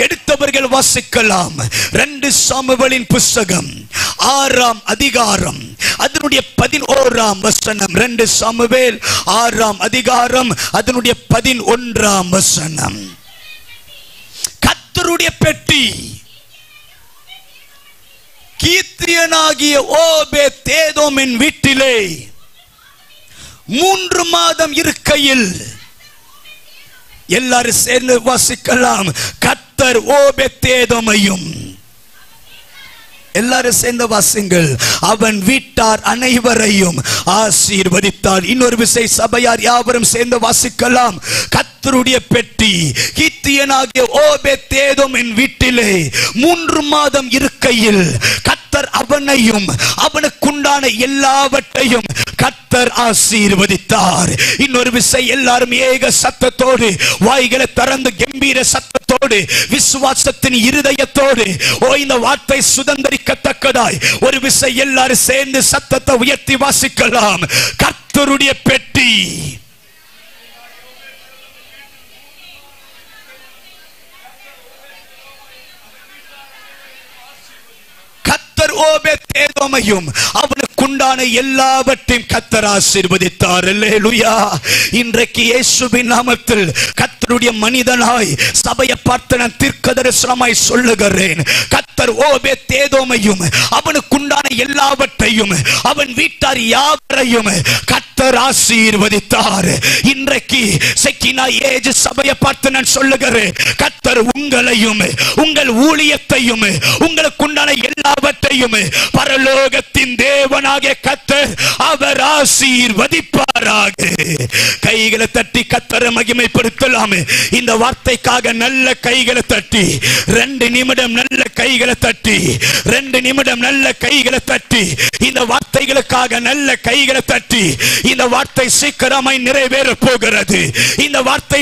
எடுத்தவர்கள் வாசிக்கலாம். 2 சாமுவேலின் புஸ்தகம் 6ஆம் அதிகாரம் அதனுடைய 11ஆம் வசனம். 2 சாமுவேல் 6ஆம் அதிகாரம் அதனுடைய 11ஆம் வசனம். கர்த்தருடைய பெட்டி கீத்தியனாகிய ஓபேத்-ஏதோமின் வீட்டிலே 3 மாதம் இருக்கையில், எல்லாரும் சேர்ந்து வாசிக்கலாம். கர்த்தர் ஓபேத்-ஏதோமையும், எல்லாரும் சேர்ந்து வாசிங்கள், அவன் வீட்டார் அனைவரையும் ஆசீர்வதித்தார். இன்னொரு விசை சபையார் யாவரும் சேர்ந்து வாசிக்கலாம். கர்த்தருடைய பெட்டி கீத்தியனாகிய ஓபேத்-ஏதோமின் வீட்டிலே 3 மாதம் இருக்கையில் கர்த்தர் அவனையும் அவனுக்குண்டான எல்லாவற்றையும் கர்த்தர் ஆசீர்வதித்தார். இன்னொரு விசை எல்லாரும் ஏக சத்தத்தோடு வாய்களை திறந்து கம்பீர சத்தத்தோடு விசுவாசத்தின் இருதயத்தோடு இந்த வார்த்தை சுதந்தரிக்கத்தக்கதாய் ஒரு விசை எல்லாரும் சேர்ந்து சத்தத்தை உயர்த்தி வாசிக்கலாம். கர்த்தருடைய பெட்டி கர்த்தர் ஓபேத்-ஏதோமையும் அவனுக்குண்டான எல்லாவற்றையும் கர்த்தர் ஆசீர்வதித்தார். அல்லேலூயா. இன்றைக்கு இயேசுவின் நாமத்தில் கர்த்தருடைய மனிதனாய் சபையை பார்த்து நான் தீர்க்கதரிசனமாய் சொல்லுகிறேன். கர்த்தர் ஓபேத்-ஏதோமையும் அவனுக்குண்டான எல்லாவற்றையும் அவன் வீட்டார் யாவரையும் கர்த்தர் ஆசீர்வதித்தார். இன்றைக்கு செக்கினா ஏஜ் சபையை பார்த்து நான் சொல்லுகிறேன். கர்த்தர் உங்களையும் உங்கள் ஊழியத்தையும் உங்களுக்குண்டான எல்லாவற்றையும் பரலோகத்தின் தேவனாகிய கர்த்தர் அவர் ஆசீர்வதிப்பாராக. கைகளை தட்டி கர்த்தரை மகிமைப்படுத்தலாம். இந்த வார்த்தைக்காக நல்ல கைகளை தட்டி 2 நிமிடம் நல்ல கைகளை தட்டி 2 நிமிடம் நல்ல கைகளை தட்டி இந்த வார்த்தைகளுக்காக நல்ல கைகளை தட்டி இந்த வார்த்தை சீக்கிரமாய் நிறைவேற போகிறது. இந்த வார்த்தை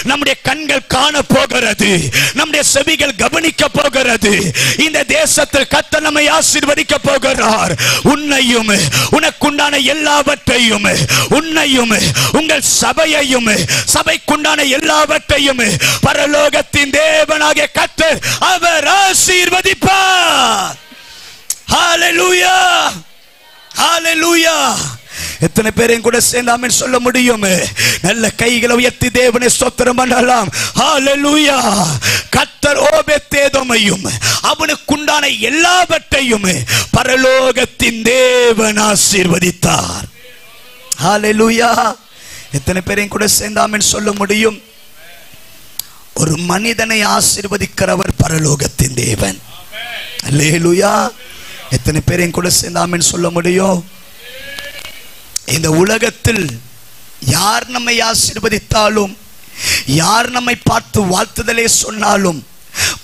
நம்முடைய கண்கள் காண போகிறது, நம்முடைய செவிகள் கவனிக்க போகிறது. இந்த தேசத்தில் கர்த்தர் நம்மை ஆசீர்வதிக்க போகிறார். உன்னையும் உனக்குண்டான எல்லாவற்றையும் உன்னையும் உங்கள் சபையையும் சபைக்குண்டான எல்லாவற்றையும் பரலோகத்தின் தேவனாகிய கர்த்தர் அவர் ஆசீர்வதிப்பார். ஹல்லேலூயா, ஹல்லேலூயா. எத்தனை பேரையும் கூட சேர்ந்து ஆமென் சொல்ல முடியும்? நல்ல கைகளை உயர்த்தி தேவனை ஸ்தோத்திரம் பண்ணலாம். ஹல்லேலூயா. கர்த்தர் ஓபேத்-ஏதோமையும் அவனுக்குண்டான எல்லாவற்றையும் பரலோகத்தின் தேவன் ஆசீர்வதித்தார். ஹல்லேலூயா. எத்தனை பேரையும் கூட சேர்ந்து ஆமென் சொல்ல முடியும்? ஒரு மனிதனை ஆசீர்வதிக்கிறவர் பரலோகத்தின் தேவன். ஹல்லேலூயா. எத்தனை பேரையும் கூட சேர்ந்து ஆமென் சொல்ல முடியும்? இந்த உலகத்தில் யார் நம்மை ஆசீர்வதித்தாலும், யார் நம்மை பார்த்து வாழ்த்துதலே சொன்னாலும்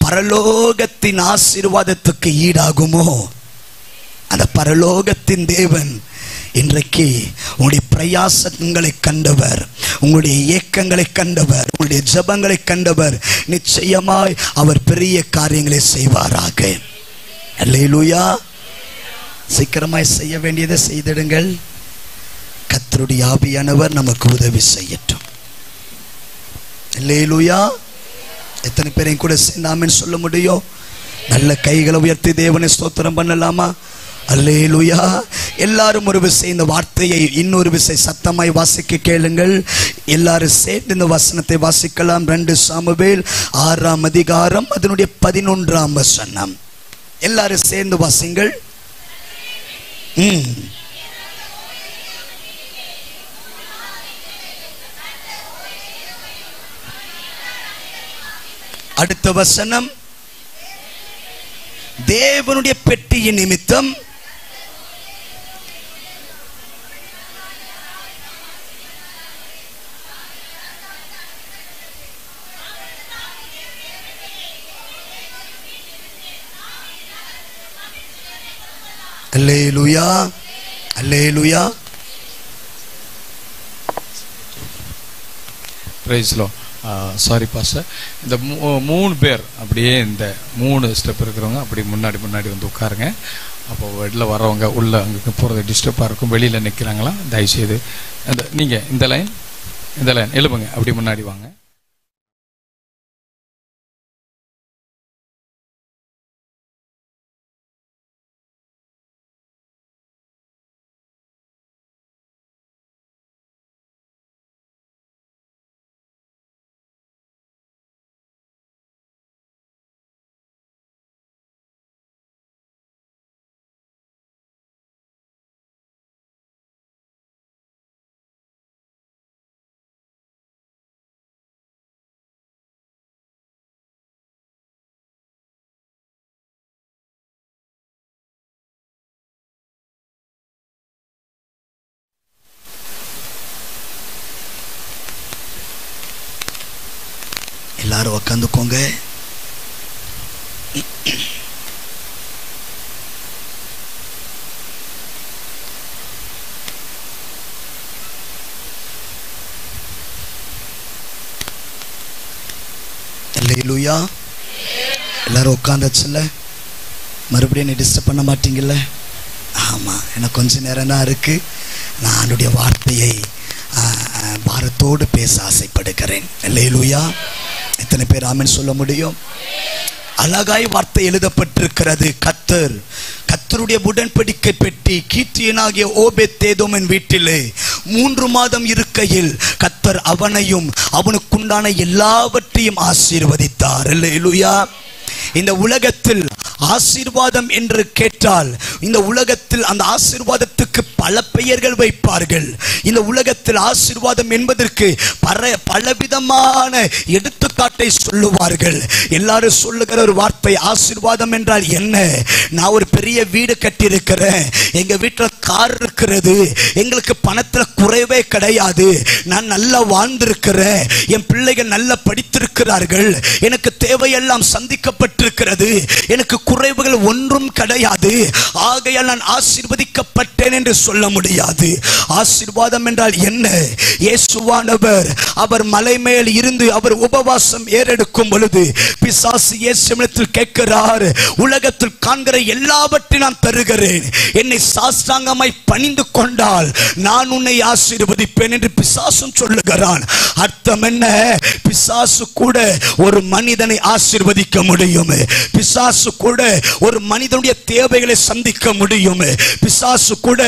பரலோகத்தின் ஆசீர்வாதத்துக்கு ஈடாகுமோ? அந்த பரலோகத்தின் தேவன் இன்றைக்கு உங்களுடைய பிரயாசங்களை கண்டவர், உங்களுடைய ஏக்கங்களை கண்டவர், உங்களுடைய ஜெபங்களை கண்டவர். நிச்சயமாய் அவர் பெரிய காரியங்களை செய்வாராக. அல்லேலூயா. சீக்கிரமாய் செய்ய வேண்டியதை செய்திடுங்கள். கர்த்தருடைய ஆவியானவர் நமக்கு உதவி செய்யட்டும். அல்லேலூயா. எத்தனை பேரையும் கூட சேர்ந்து ஆமென் சொல்ல முடியும்? நல்ல கைகளை உயர்த்தி தேவனை ஸ்தோத்திரம் பண்ணலாமா? அல்லேலூயா. எல்லாரும் ஒரு விசை இந்த வார்த்தையை இன்னொரு விசை சத்தமாய் வாசிக்க கேளுங்கள். எல்லாரும் சேர்ந்து இந்த வசனத்தை வாசிக்கலாம். 2 சாமுவேல் 6ஆம் அதிகாரம் அதனுடைய 11ஆம் வசனம். எல்லாரும் சேர்ந்து வாசிங்கள். அடுத்த வசனம், தேவனுடைய பெட்டியின் நிமித்தம் அல்லேலூயா, அல்லேலூயா. Praise the Lord. Sorry pastor, இந்த 3 பேர் அப்படியே இந்த 3 ஸ்டெப் இருக்கிறவங்க அப்படி முன்னாடி வந்து உட்காருங்க. அப்போ வெளில வரவங்க உள்ள அங்கே போகிறது டிஸ்டர்பாக இருக்கும். வெளியில் நிற்கிறாங்களா தயவுசெய்து அந்த நீங்கள் இந்த லைன் எழுப்புங்க, அப்படி முன்னாடி வாங்க. எல்லாரும் உக்காந்துக்கோங்க. அல்லேலூயா. எல்லாரும் உட்காந்துச்சுல்ல? மறுபடியும் நீ டிஸ்டர்ப் பண்ண மாட்டீங்கல்ல? ஆமாம், எனக்கு கொஞ்ச நேரம் தான் இருக்கு. நான் ஆண்டுடைய வார்த்தையை பாரத்தோடு பேச ஆசைப்படுகிறேன். அல்லேலூயா. எத்தனை பேர் ஆமென் சொல்ல முடியும்? அழகாய் வார்த்தை எழுதப்பட்டிருக்கிறது. கர்த்தருடைய உடன்படிக்கை பெட்டி கீத்தியனாகிய ஓபேத்தேதோமின் வீட்டிலே 3 மாதம் இருக்கையில் கர்த்தர் அவனையும் அவனுக்குண்டான எல்லாவற்றையும் ஆசீர்வதித்தார். அல்லேலூயா. இந்த உலகத்தில் ஆசீர்வாதம் என்று கேட்டால் இந்த உலகத்தில் அந்த ஆசீர்வாதத்துக்கு பல பெயர்கள் வைப்பார்கள். இந்த உலகத்தில் ஆசீர்வாதம் என்பதற்கு பலவிதமான எடுத்துக்காட்டை சொல்லுவார்கள். எல்லாரும் சொல்லுகிற ஒரு வார்த்தை, ஆசீர்வாதம் என்றால் என்ன? நான் ஒரு பெரிய வீடு கட்டியிருக்கிறேன், எங்க வீட்டில் கார் இருக்கிறது, எங்களுக்கு பணத்துல குறைவே கிடையாது, நான் நல்லா வாழ்ந்திருக்கிறேன், என் பிள்ளைகள் நல்லா படித்திருக்கிறார்கள், எனக்கு தேவையெல்லாம் சந்திக்கப்பட்டிருக்கிறது, எனக்கு குறைவுகள் ஒன்றும் கிடையாது, ஆகையால் நான் ஆசீர்வதிக்கப்பட்டேன் என்று சொல்ல முடியாது. ஆசீர்வாதம் என்றால் என்ன? இயேசுவானவர் அவர் மலை மேல் இருந்து அவர் உபவாசம் ஏறெடுக்கும் பொழுது பிசாசு இயேசுவிடத்தில் கேட்கிறார், உலகத்தில் காண்கிற எல்லாவற்றையும் நான் தருகிறேன், என்னை சாஷ்டாங்கமாய் பணிந்து கொண்டால் நான் உன்னை ஆசீர்வதிப்பேன் என்று பிசாசும் சொல்லுகிறான். அர்த்தம் என்ன? பிசாசு கூட ஒரு மனிதனை ஆசீர்வதிக்க முடியும். பிசாசு கூட ஒரு மனிதனுடைய தேவைகளை சந்திக்க முடியும். பிசாசு கூட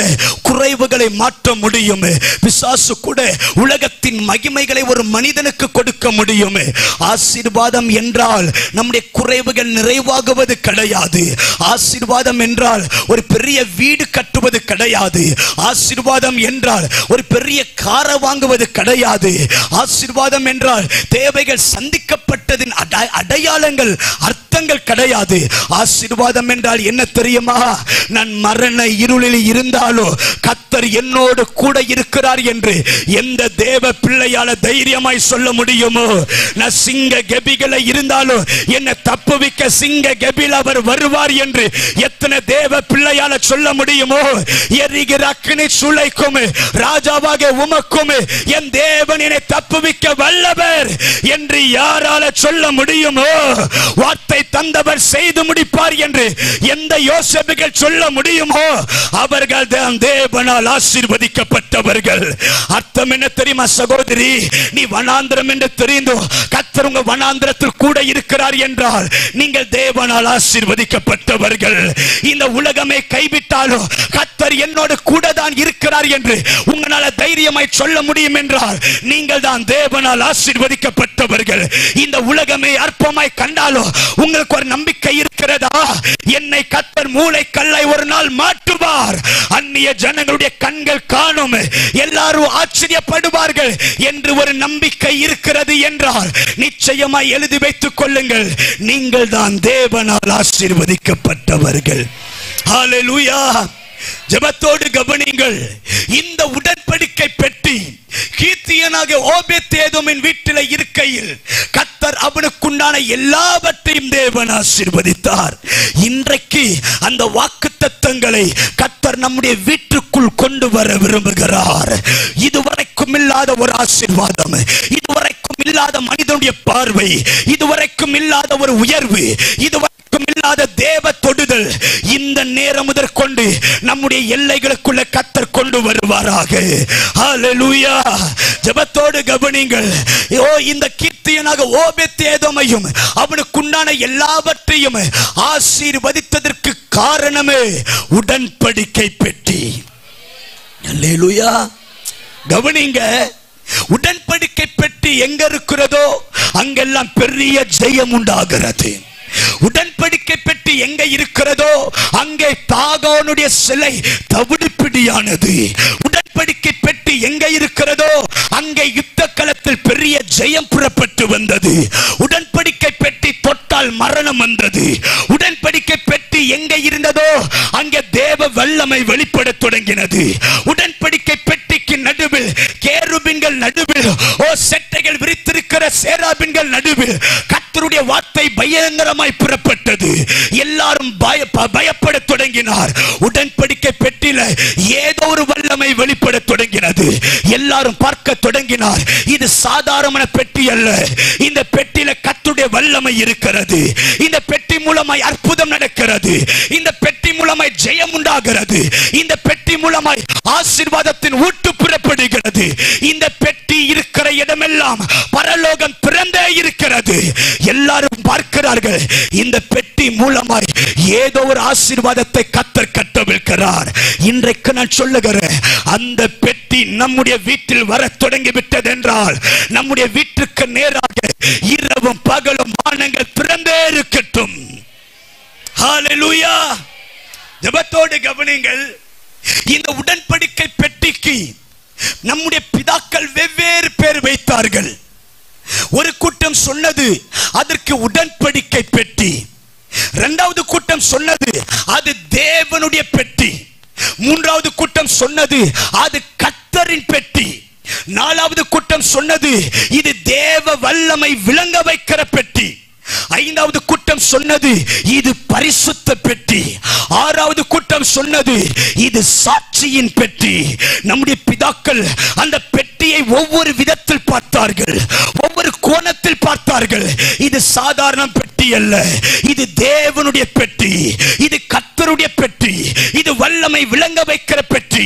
குறைவுகளை மாற்ற முடியும். பிசாசு கூட உலகத்தின் மகிமைகளை ஒரு மனிதனுக்கு கொடுக்க முடியும். ஆசீர்வாதம் என்றால் நம்முடைய குறைவுகள் நிறைவாகுவது கிடையாது. ஆசீர்வாதம் என்றால் ஒரு பெரிய வீடு கட்டுவது கிடையாது. ஆசீர்வாதம் என்றால் ஒரு பெரிய காரை வாங்குவது கிடையாது. ஆசீர்வாதம் என்றால் தேவைகள் சந்திக்கப்பட்டதின் அடையாளங்கள் அர்த்தங்கள் கிடையாது. ஆசீர்வாதம் என்றால் என்ன தெரியுமா? நான் மரண இருளில் இருந்தாலும் கர்த்தர் என்னோடு கூட இருக்கிறார் என்று எந்த தேவ பிள்ளையால தைரியமாய் சொல்ல முடியுமோ? நான் சிங்க கெபிகளை இருந்தாலும் என்னை தப்புவிக்க சிங்க கெபில் அவர் வருவார் என்று எத்தனை தேவ பிள்ளையால சொல்ல முடியுமோ? எரிகிற அக்கினி சூளைக்கும் ராஜாவாக உமக்கும் என் தேவன் என்னை தப்புவிக்க வல்லவர் என்று யாரால சொல்ல முடியுமோ? வார்த்தை தந்தவர் செய்து முடிப்பார் என்று எந்த யோசேப்புகள் சொல்ல முடியுமோ? அவர்கள் தான் தேவனால் ஆசீர்வதிக்கப்பட்டவர்கள். அர்த்தம் என்ன தெரியுமா சகோதரி? நீ வனாந்திரம் என்று தெரிந்தோ கர்த்தர் உங்க வனாந்திரத்தில் கூட இருக்கிறார் என்றால் நீங்கள் தேவனால் ஆசீர்வதிக்கப்பட்டவர்கள். இந்த உலகமே கைவிட்டாலும் கர்த்தர் என்னோடு கூட தான் இருக்கிறார் என்று உங்களால தைரியமாய் சொல்ல முடியும் என்றால் நீங்கள் தான் தேவனால் ஆசீர்வதிக்கப்பட்டவர்கள். இந்த உலகமே அற்பமாய் கண்டாலும் உங்களுக்கு ஒரு நம்பிக்கை இருக்கிறதா? என்னை கர்த்தர் மூளை கல்லை ஒரு நாள் மாற்றுவார், அந்நிய ஜனங்களுடைய கண்கள் காணும், எல்லாரும் ஆச்சரியப்படுவார்கள் என்று ஒரு நம்பிக்கை இருக்கிறது என்றால் நிச்சயமாய் எழுதி வைத்துக் கொள்ளுங்கள், நீங்கள் தான் தேவனால் ஆசீர்வதிக்கப்பட்டவர்கள். ஹல்லேலூயா. ஜெபத்தோடு கவனிங்கள். இந்த உடன்படிக்கை பெட்டி கீத்தியனாகிய ஓபேத்தேதோமின் வீட்டில் இருக்கையில் கர்த்தர் அவனுக்குண்டான எல்லாவற்றையும் தேவன் ஆசீர்வதித்தார். இன்றைக்கு அந்த வாக்குத்தத்தங்களை கர்த்தர் நம்முடைய வீட்டுக்குள் கொண்டு வர விரும்புகிறார். இதுவரைக்கும் இல்லாத ஒரு ஆசீர்வாதம், இதுவரைக்கும் இல்லாத மனிதனுடைய பார்வை, இதுவரைக்கும் இல்லாத ஒரு உயர்வு, இதுவரைக்கும் இல்லாத தேவ தொடுதல் இந்த நேரம் முதற்கொண்டு நம்முடைய எல்லைகளுக்குள்ள கர்த்தர் கொண்டு வருவாராக. ஹல்லேலூயா. ஜெபத்தோடு கவனிங்கள். இந்த கீர்த்தியனாக ஓபேத்தேதோமையும் அவனுக்குண்டான எல்லாவற்றையும் ஆசீர்வதித்ததற்கு காரணமே உடன்படிக்கை பெட்டி. அல்லேலூயா. கவனிங்க. உடன்படிக்கை பெட்டி எங்க இருக்கிறதோ அங்கெல்லாம் பெரிய ஜெயம் உண்டாகிறது. உடன்படிக்கை பெட்டி எங்க இருக்கிறதோ அங்கே தாகோனுடைய சிலை தவிடுபிடியானது. உடன்படிக்கை பெட்டி எங்க இருக்கிறதோ அங்கே யுத்த களத்தில் பெரிய ஜெயம் புறப்பட்டு வந்தது. உடன்படிக்கை பெட்டி தொட்டால் மரணம் வந்தது. உடன்படிக்கை பெட்டி எங்க இருந்ததோ அங்கே தேவ வல்லமை வெளிப்பட தொடங்கினது. உடன்படிக்கை பெட்டிக்கு நடுவில் கேருபீன்கள் நடுவில் செட்டைகள் விரித்திருக்கிற இருக்கிற சேராபின்கள் நடுவில் கர்த்தருடைய வார்த்தை பயங்கரமாய் புறப்பட்டது. எல்லாரும் பயப்பட தொடங்கினார். உடன்படிக்கை பெட்டில ஏதோ ஒரு வல்லமை வெளிப்பட தொடங்கினது. எல்லாரும் பார்க்க தொடங்கினார். இது சாதாரண பெட்டி அல்ல. இந்த பெட்டியில கர்த்தருடைய வல்லமை இருக்கிறது. இந்த பெட்டி மூலமாய் அற்புதம் நடக்கிறது. இந்த பெட்டி மூலமாய் ஜெயம் உண்டாகிறது. இந்த பெட்டி மூலமாய் ஆசீர்வாதத்தின் ஊட்டு புறப்படுகிறது. இந்த பெட்டி இருக்கிற இடமெல்லாம் பரலோகம் திறந்தே இருக்கிறது. எல்லாரும் பார்க்கிறார்கள். இந்த பெட்டி மூலமாய் ஏதோ ஒரு ஆசீர்வாதத்தை கர்த்தர் கட்டவிழ்க்கிறார். இன்றைக்கு நான் சொல்லுகிறேன், அந்த பெட்டி நம்முடைய வீட்டில் வர தொடங்கி விட்டது என்றால் நம்முடைய வீட்டுக்கு நேராக இரவும் பகலும் வானங்கள் திறந்தே இருக்கட்டும். ஹல்லேலூயா. ஜெபத்தோடு கவனிங்கள். இந்த உடன்படிக்கை பெட்டிக்கு நம்முடைய பிதாக்கள் வெவ்வேறு பேர் வைத்தார்கள். ஒரு கூட்டம் சொன்னது அதற்கு உடன்படிக்கை பெட்டி. இரண்டாவது கூட்டம் சொன்னது அது தேவனுடைய பெட்டி. மூன்றாவது கூட்டம் சொன்னது அது கர்த்தரின் பெட்டி. நாலாவது கூட்டம் சொன்னது இது தேவ வல்லமை விளங்க வைக்கிற பெட்டி. ஐந்தாவது கூட்டம் சொன்னது இது பரிசுத்த பெட்டி. ஆறாவது கூட்டம் சொன்னது இது சாட்சியின் பெட்டி. நம்முடைய பிதாக்கள் அந்த பெட்டியை ஒவ்வொரு விதத்தில் பார்த்தார்கள், ஒவ்வொரு கோணத்தில் பார்த்தார்கள். இது சாதாரண பெட்டி அல்ல, இது தேவனுடைய பெட்டி, இது கர்த்தருடைய பெட்டி, இது வல்லமை விளங்க வைக்கிற பெட்டி,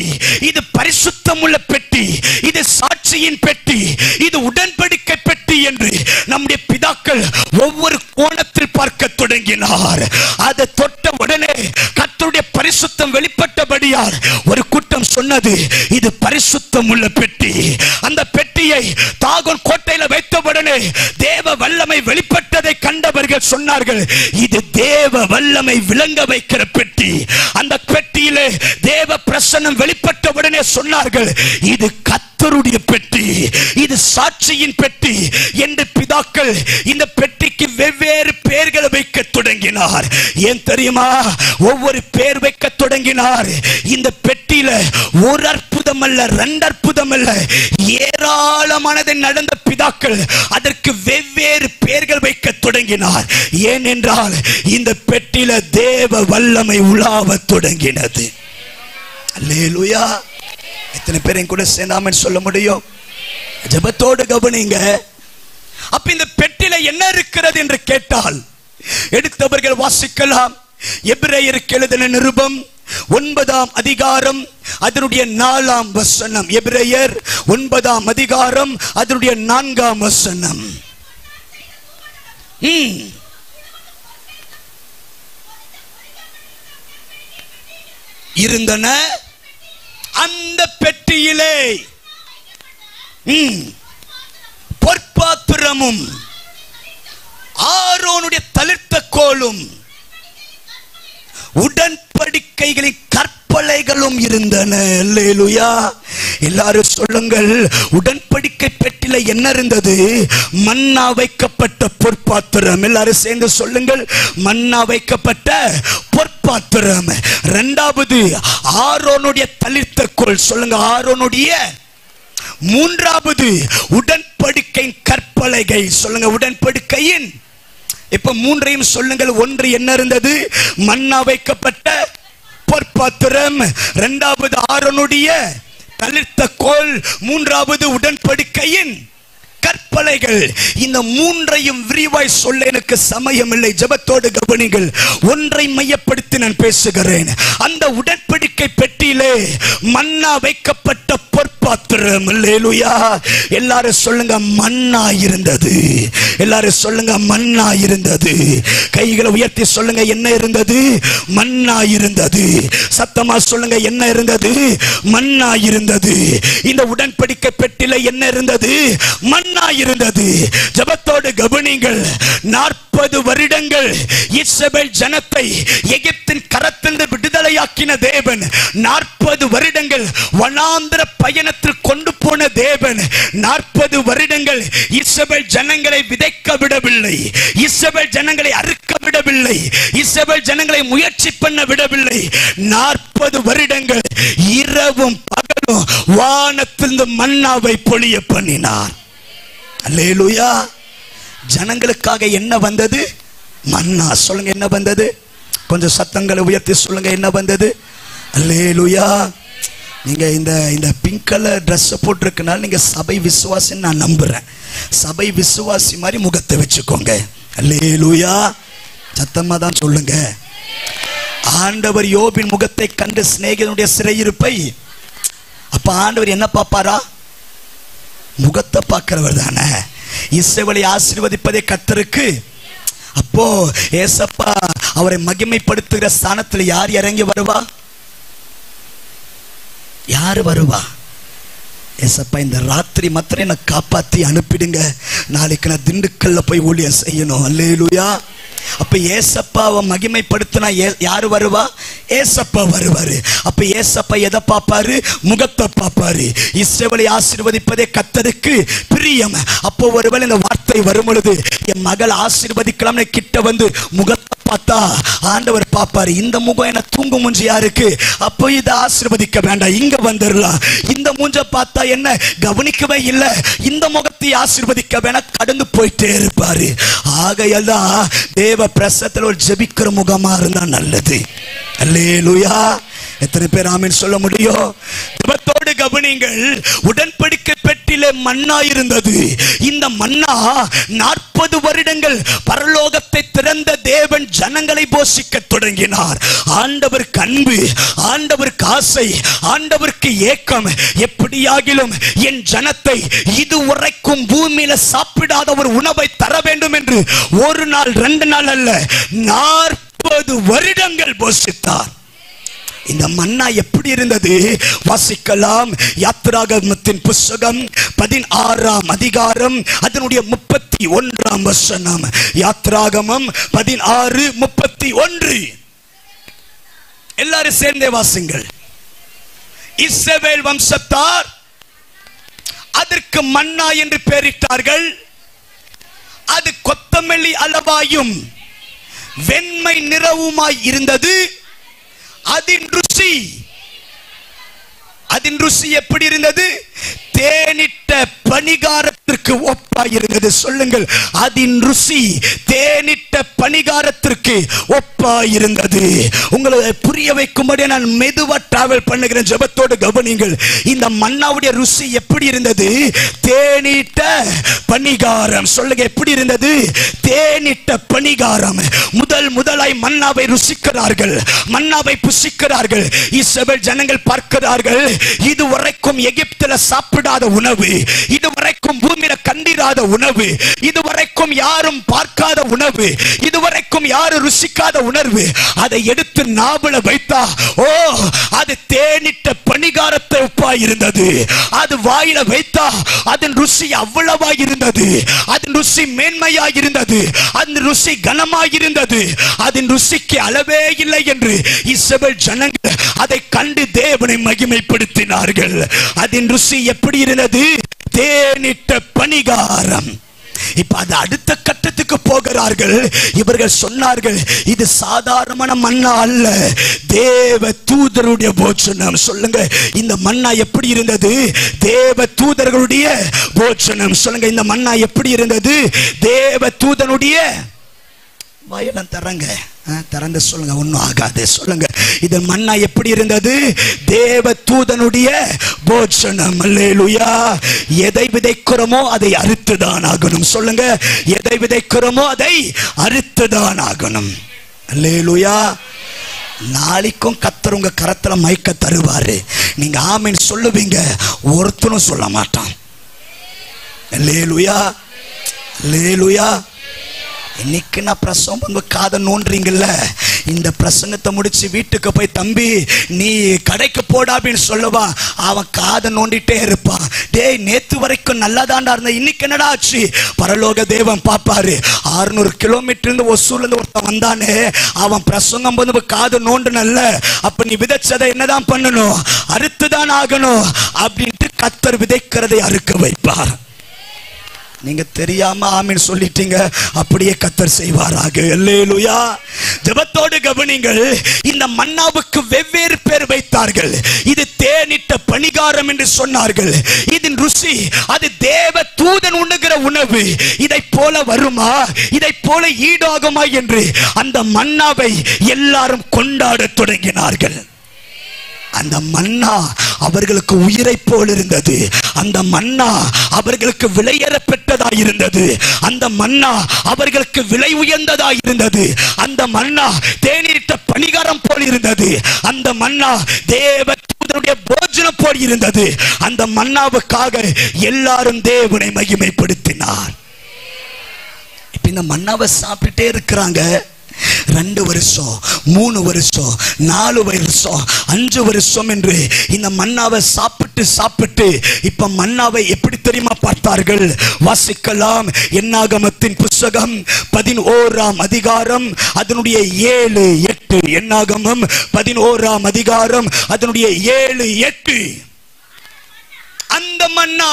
இது பரிசுத்தம் உள்ள பெட்டி, இது சாட்சியின் பெட்டி, இது உடன்படிக்கை பெட்டி என்று நம்முடைய பிதாக்கள் ஒவ்வொரு கோணத்தில் பார்க்க தொடங்கினார். அதை தொட்ட உடனே கர்த்தருடைய பரிசுத்தம் வெளிப்பட்டபடியால் ஒரு கூட்டம் சொன்னது இது பரிசுத்தம் உள்ள பெட்டி. அந்த பெட்டியை தாகோன் கோட்டையில வைத்த உடனே தேவ வல்லமை வெளிப்பட்டதை கண்டவர்கள் சொன்னார்கள் இது தேவ வல்லமை விளங்க வைக்கிற பெட்டி. அந்த பெட்டியிலே தேவ பிரசன்னம் வெளிப்பட்ட உடனே சொன்னார்கள் இது கர்த்தருடைய பெட்டி, இது சாட்சியின் பெட்டி என்று பிதாக்கள் இந்த பெட்டிக்கு வெவ்வேறு பெயர்களை வைக்க தொடங்கினார். ஏன் தெரியுமா? ஒவ்வொரு பெயர் வைக்க தொடங்கினார். இந்த பெட்டியில ஒரு அற்புதம் அல்ல, ரெண்டு அற்புதம் அல்ல, ஏராளமானது நடந்த பிதாக்கள் அதற்கு வெவ்வேறு பெயர்கள் வைக்க தொடங்கினார். ஏனென்றால் இந்த பெட்டியில தேவ வல்லமை உலாவ தொடங்கினது. அல்லேலூயா. எத்தனை பேரையும் கூட சேர்ந்தாமன்னு சொல்ல முடியும்? ஜெபத்தோடு கவனிங்க. அப்ப இந்த பெட்டில என்ன இருக்கிறது என்று கேட்டால் எடுத்தவர்கள் வாசிக்கலாம். எபிரேயருக்கு எழுதின நிருபம் 9ஆம் அதிகாரம் அதனுடைய 4ஆம் வசனம். எபிரேயர் 9ஆம் அதிகாரம் அதனுடைய 4ஆம் வசனம். இருந்தன அந்த பெட்டியிலே பொற்பாத்திரமும் ஆரோனுடைய தளிர்த்த கோலும் உடன்படிக்கைகளின் கற்பலைகளும் இருந்தன. அல்லேலூயா. எல்லாரும் சொல்லுங்கள், உடன்படிக்கை பெட்டில என்ன இருந்தது? மன்னா வைக்கப்பட்ட பொற்பாத்திரம். எல்லாரும் சேர்ந்து சொல்லுங்கள், மன்னா வைக்கப்பட்ட பொற்பாத்திரம். இரண்டாவது ஆரோனுடைய தளிர்த்த கோல். சொல்லுங்க, ஆரோனுடைய. மூன்றாவது உடன்படிக்கையின் கற்பலைகள். சொல்லுங்க, உடன்படிக்கையின். இப்ப மூன்றையும் சொல்லுங்கள். ஒன்று என்ன இருந்தது? மன்னா வைக்கப்பட்ட பொற்பாத்திரம். இரண்டாவது ஆரோனுடைய தளிர்த்த கோல். மூன்றாவது உடன்படிக்கையின் கற்பலைகள். இந்த மூன்றையும் விரிவாய் சொல்ல எனக்கு சமயம் இல்லை. ஜெபத்தோடு கவனிங்கள். ஒன்றை மையப்படுத்தி நான் பேசுகிறேன். அந்த உடன்படிக்கை பெட்டியிலே மன்னா வைக்கப்பட்ட பொற்பாத்திரம். அல்லேலூயா. எல்லாரும் சொல்லுங்க, மன்னா இருந்தது. எல்லாரும் சொல்லுங்க, மன்னா இருந்தது. கைகளை உயர்த்தி சொல்லுங்க, என்ன இருந்தது? மன்னா இருந்தது. சத்தமா சொல்லுங்க, என்ன இருந்தது? மன்னா இருந்தது. இந்த உடன்படிக்கை பெட்டியில என்ன இருந்தது? மன்னா இருந்தது. ஜெபத்தோடு கவனிங்கள். 40 வருடங்கள் இஸ்ரவேல் ஜனத்தை எகிப்தின் கரத்திலிருந்து விடுதலையாக்கின தேவன், 40 வருடங்கள் வனாந்திர பயணத்தில் கொண்டு போன தேவன், 40 வருடங்கள் இஸ்ரவேல் ஜனங்களை விதைக்க விடவில்லை, இஸ்ரவேல் ஜனங்களை அறுக்க விடவில்லை, இஸ்ரவேல் ஜனங்களை முயற்சி பண்ண விடவில்லை. 40 வருடங்கள் இரவும் பகலும் வானத்திலிருந்து மன்னாவை பொழிய பண்ணினார். அல்லேலூயா. ஜனங்களுக்காக என்ன வந்தது? மன்னா. சொல்லுங்க, என்ன வந்தது? கொஞ்சம் சத்தங்களை உயர்த்தி சொல்லுங்க, என்ன வந்தது? அல்லேலூயா. நீங்க இந்த பிங்க் கலர் ட்ரெஸ் போட்டிருக்கனால நீங்க சபை விசுவாசி நான் நம்புறேன். சபை விசுவாசி மாதிரி முகத்தை வச்சுக்கோங்க. அல்லேலூயா. சத்தமா தான் சொல்லுங்க. ஆண்டவர் யோபின் முகத்தை கண்டு சிநேகிதனுடைய சிறையிருப்பை, அப்ப ஆண்டவர் என்ன பார்ப்பாரா? முகத்தை பார்க்கிறவர் தானே. இஸ்ரவேலை ஆசீர்வதிப்பதே கர்த்தருக்கு. அப்போ ஏசப்பா அவரை மகிமைப்படுத்துகிற ஸ்தானத்தில் யார் இறங்கி வருவா? யாரு வருவா? ஏசப்பா இந்த ராத்திரி மாத்திரம் என்னை காப்பாத்தி அனுப்பிடுங்க, நாளைக்கு நான் திண்டுக்கல்ல போய் ஊழியம் செய்யணும். அல்லேலூயா. அப்ப ஏசப்பாவை மகிமைப்படுத்தினா யாரு வருவா? ஏசப்பா வருவாரு. அப்ப ஏசப்பா எதை பார்ப்பாரு? முகத்தை பார்ப்பாரு. இஸ்ரவேலை ஆசீர்வதிப்பதே கர்த்தருக்கு பிரியம். அப்போ ஒருவேளை இந்த வார்த்தை வரும் பொழுது என் மகள் ஆசீர்வதிக்கலாம்னு கிட்ட வந்து முகத்தை பார்த்தா ஆண்டவர் பார்ப்பாரு, இந்த முகம் என்ன தூங்கு மூஞ்சி யாருக்கு? அப்போ இதை ஆசீர்வதிக்க வேண்டாம், இங்க வந்துடலாம். இந்த மூஞ்ச பார்த்தா என்ன கவனிக்கவே இல்லை, இந்த முகத்தை ஆசீர்வதிக்க வேணாம், கடந்து போயிட்டே இருப்பாரு. ஆகையெல்லாம் தேவ பிரசத்துல ஒரு ஜெபிக்கிற முகமா இருந்தா நல்லது. அல்லேலூயா. எத்தனை பேர் ஆமென் சொல்ல முடியும்? ஜெபத்தோடு கவனிங்கள். உடன்படிக்கை பெட்டிலே மன்னா இருந்தது. இந்த மன்னா 40 வருடங்கள் பரலோகத்தை திறந்த தேவன் ஜனங்களை போஷிக்க தொடங்கினார். ஆண்டவருக்கு அன்பு, ஆண்டவருக்கு ஆசை, ஆண்டவருக்கு ஏக்கம், எப்படியாகிலும் என் ஜனத்தை இதுவரைக்கும் பூமியில சாப்பிடாத ஒரு உணவை தர வேண்டும் என்று ஒரு நாள் 2 நாள் அல்ல 40 வருடங்கள் போஷித்தார். இந்த மன்னா எப்படி இருந்தது? வாசிக்கலாம். யாத்திராகமத்தின் புத்தகம் 16ஆம் அதிகாரம் அதனுடைய 31ஆம் வசனம். யாத்திராகமம் 16:31. எல்லாரும் சேர்ந்தே வாசிங்கள். இஸ்ரவேல் வம்சத்தார் அதற்கு மன்னா என்று பெயரிட்டார்கள். அது கொத்தமல்லி அளவாயும் வெண்மை நிறவுமாய் இருந்தது. அதின் ருசி எப்படி இருந்தது? தேனிட்ட பணிகாரத்திற்கு ஒப்பாய் இருந்தது. சொல்லுங்கள், அதின் ருசி தேனிட்ட பணிகாரத்திற்கு ஒப்பாய் இருந்தது. உங்களை புரிய வைக்கும்படி நான் மெதுவா டிராவல் பண்ணுகிறேன். ஜெபத்தோடு கவனிங்கள். இந்த மன்னாவுடைய ருசி எப்படி இருந்தது? தேனிட்ட பணிகாரம். சொல்லுங்க, எப்படி இருந்தது? தேனிட்ட பணிகாரம். முதலாய் மன்னாவை ருசிக்கிறார்கள், மன்னாவை புசிக்கிறார்கள். இஸ்ரவேல் ஜனங்கள் பார்க்கிறார்கள், இதுவரைக்கும் எகிப்தில் சாப்பிடாத உணவு, இதுவரைக்கும் பூமியில கண்டிராத உணவு, இதுவரைக்கும் யாரும் பார்க்காத உணவு, இதுவரைக்கும் யாரும் ருசிக்காத உணர்வு. அதை எடுத்து நாவல வைத்தா, ஓ, அது தேனிட்ட பணிகாரத்தை ஒப்பாய் இருந்தது. அது வாயில வைத்தா அதன் ருசி அவ்வளவாய் இருந்தது. அதன் ருசி மேன்மையாய் இருந்தது. அதன் ருசி கனமாய் இருந்தது. அதன் ருசிக்கு அளவே இல்லை என்று இஸ்ரவேல் ஜனங்கள் அதை கண்டு தேவனை மகிமைப்படுத்தினார்கள். அதன் ருசி எப்படி இருந்தது? தேனிட்ட பணிகாரம். இப்ப அது அடுத்த கட்டத்துக்கு போகிறார்கள். இவர்கள் சொன்னார்கள், இது சாதாரணமான மன்னா அல்ல, தேவ தூதருடைய போஜனம். சொல்லுங்க, இந்த மன்னா எப்படி இருந்தது? தேவ தூதர்களுடைய போஜனம். சொல்லுங்க, இந்த மன்னா எப்படி இருந்தது? தேவ தூதனுடைய வயலம் தரங்க. திறந்து சொல்லுங்க, ஒன்னும் ஆகாது. சொல்லுங்க, இது மன்னா எப்படி இருந்தது? தேவ தூதனுடைய போஜனம். அல்லேலூயா. எதை விதைக்கிறோமோ அதை அறுத்துதான் ஆகணும். சொல்லுங்க, எதை விதைக்கிறோமோ அதை அறுத்துதான் ஆகணும். அல்லேலூயா. நாளைக்கும் கர்த்தர் உங்க கரத்துல மைக்க தருவாரு. நீங்க ஆமென் சொல்லுவீங்க, ஒருத்தனும் சொல்ல மாட்டான். அல்லேலூயா. அல்லேலூயா. இன்னைக்கு நான் பிரசங்கம் காதை நோன்றீங்கல்ல, இந்த பிரசங்கத்தை முடிச்சு வீட்டுக்கு போய், தம்பி நீ கடைக்கு போடா அப்படின்னு சொல்லுவா, அவன் காதை நோண்டிட்டே இருப்பான். டேய், நேத்து வரைக்கும் நல்லாதாண்டா இருந்த, இன்னைக்கு என்னடா ஆச்சு? பரலோக தேவன் பாப்பாரு. 600 கிலோமீட்டர் இருந்து ஒசூர்ல இருந்து ஒருத்தன் வந்தானே, அவன் பிரசங்கம் வந்து காது நோண்டுனல்ல, அப்ப நீ விதைச்சதை என்னதான் பண்ணணும்? அறுத்துதான் ஆகணும் அப்படின்ட்டு கர்த்தர் விதைக்கிறதை அறுக்க வைப்பார். நீங்க தெரியாம ஆமீன் சொல்லிட்டீங்க, அப்படியே கர்த்தர் செய்வாராக. அல்லேலூயா. ஜெபத்தோடு கவனிங்கள். இந்த மன்னாவுக்கு வெவ்வேறு பேர் வைத்தார்கள். இது தேனிட்ட பணிகாரம் என்று சொன்னார்கள். இதன் ருசி அது தேவ தூதன் உண்ணுகிற உணவு. இதை போல வருமா, இதை போல ஈடாகுமா என்று அந்த மன்னாவை எல்லாரும் கொண்டாட தொடங்கினார்கள். அந்த மன்னா அவர்களுக்கு உயிரை போல் இருந்தது. அந்த மன்னா அவர்களுக்கு விலையேறப்பட்டதாய் இருந்தது. அந்த மன்னா அவர்களுக்கு விலை உயர்ந்ததாய் இருந்தது. அந்த மன்னா தேநீரிட்ட பணிகாரம் போல் இருந்தது. அந்த மன்னா தேவ தூதனுடைய போஜனம் போல் இருந்தது. அந்த மன்னாவுக்காக எல்லாரும் தேவனை மகிமைப்படுத்தினார். இப்ப இந்த மன்னாவை சாப்பிட்டுட்டே இருக்கிறாங்க. 2 வருஷம், 3 வருஷம், 4 வருஷம், 5 வருஷம் என்று இந்த மன்னாவை சாப்பிட்டு சாப்பிட்டு இப்ப மன்னாவை எப்படி தெரியுமா பார்த்தார்கள்? வாசிக்கலாம். என்னாகமத்தின் புத்தகம் 11ஆம் அதிகாரம் அதனுடைய 7, 8. என்னாகமம் 11ஆம் அதிகாரம் அதனுடைய 7, 8. அந்த மன்னா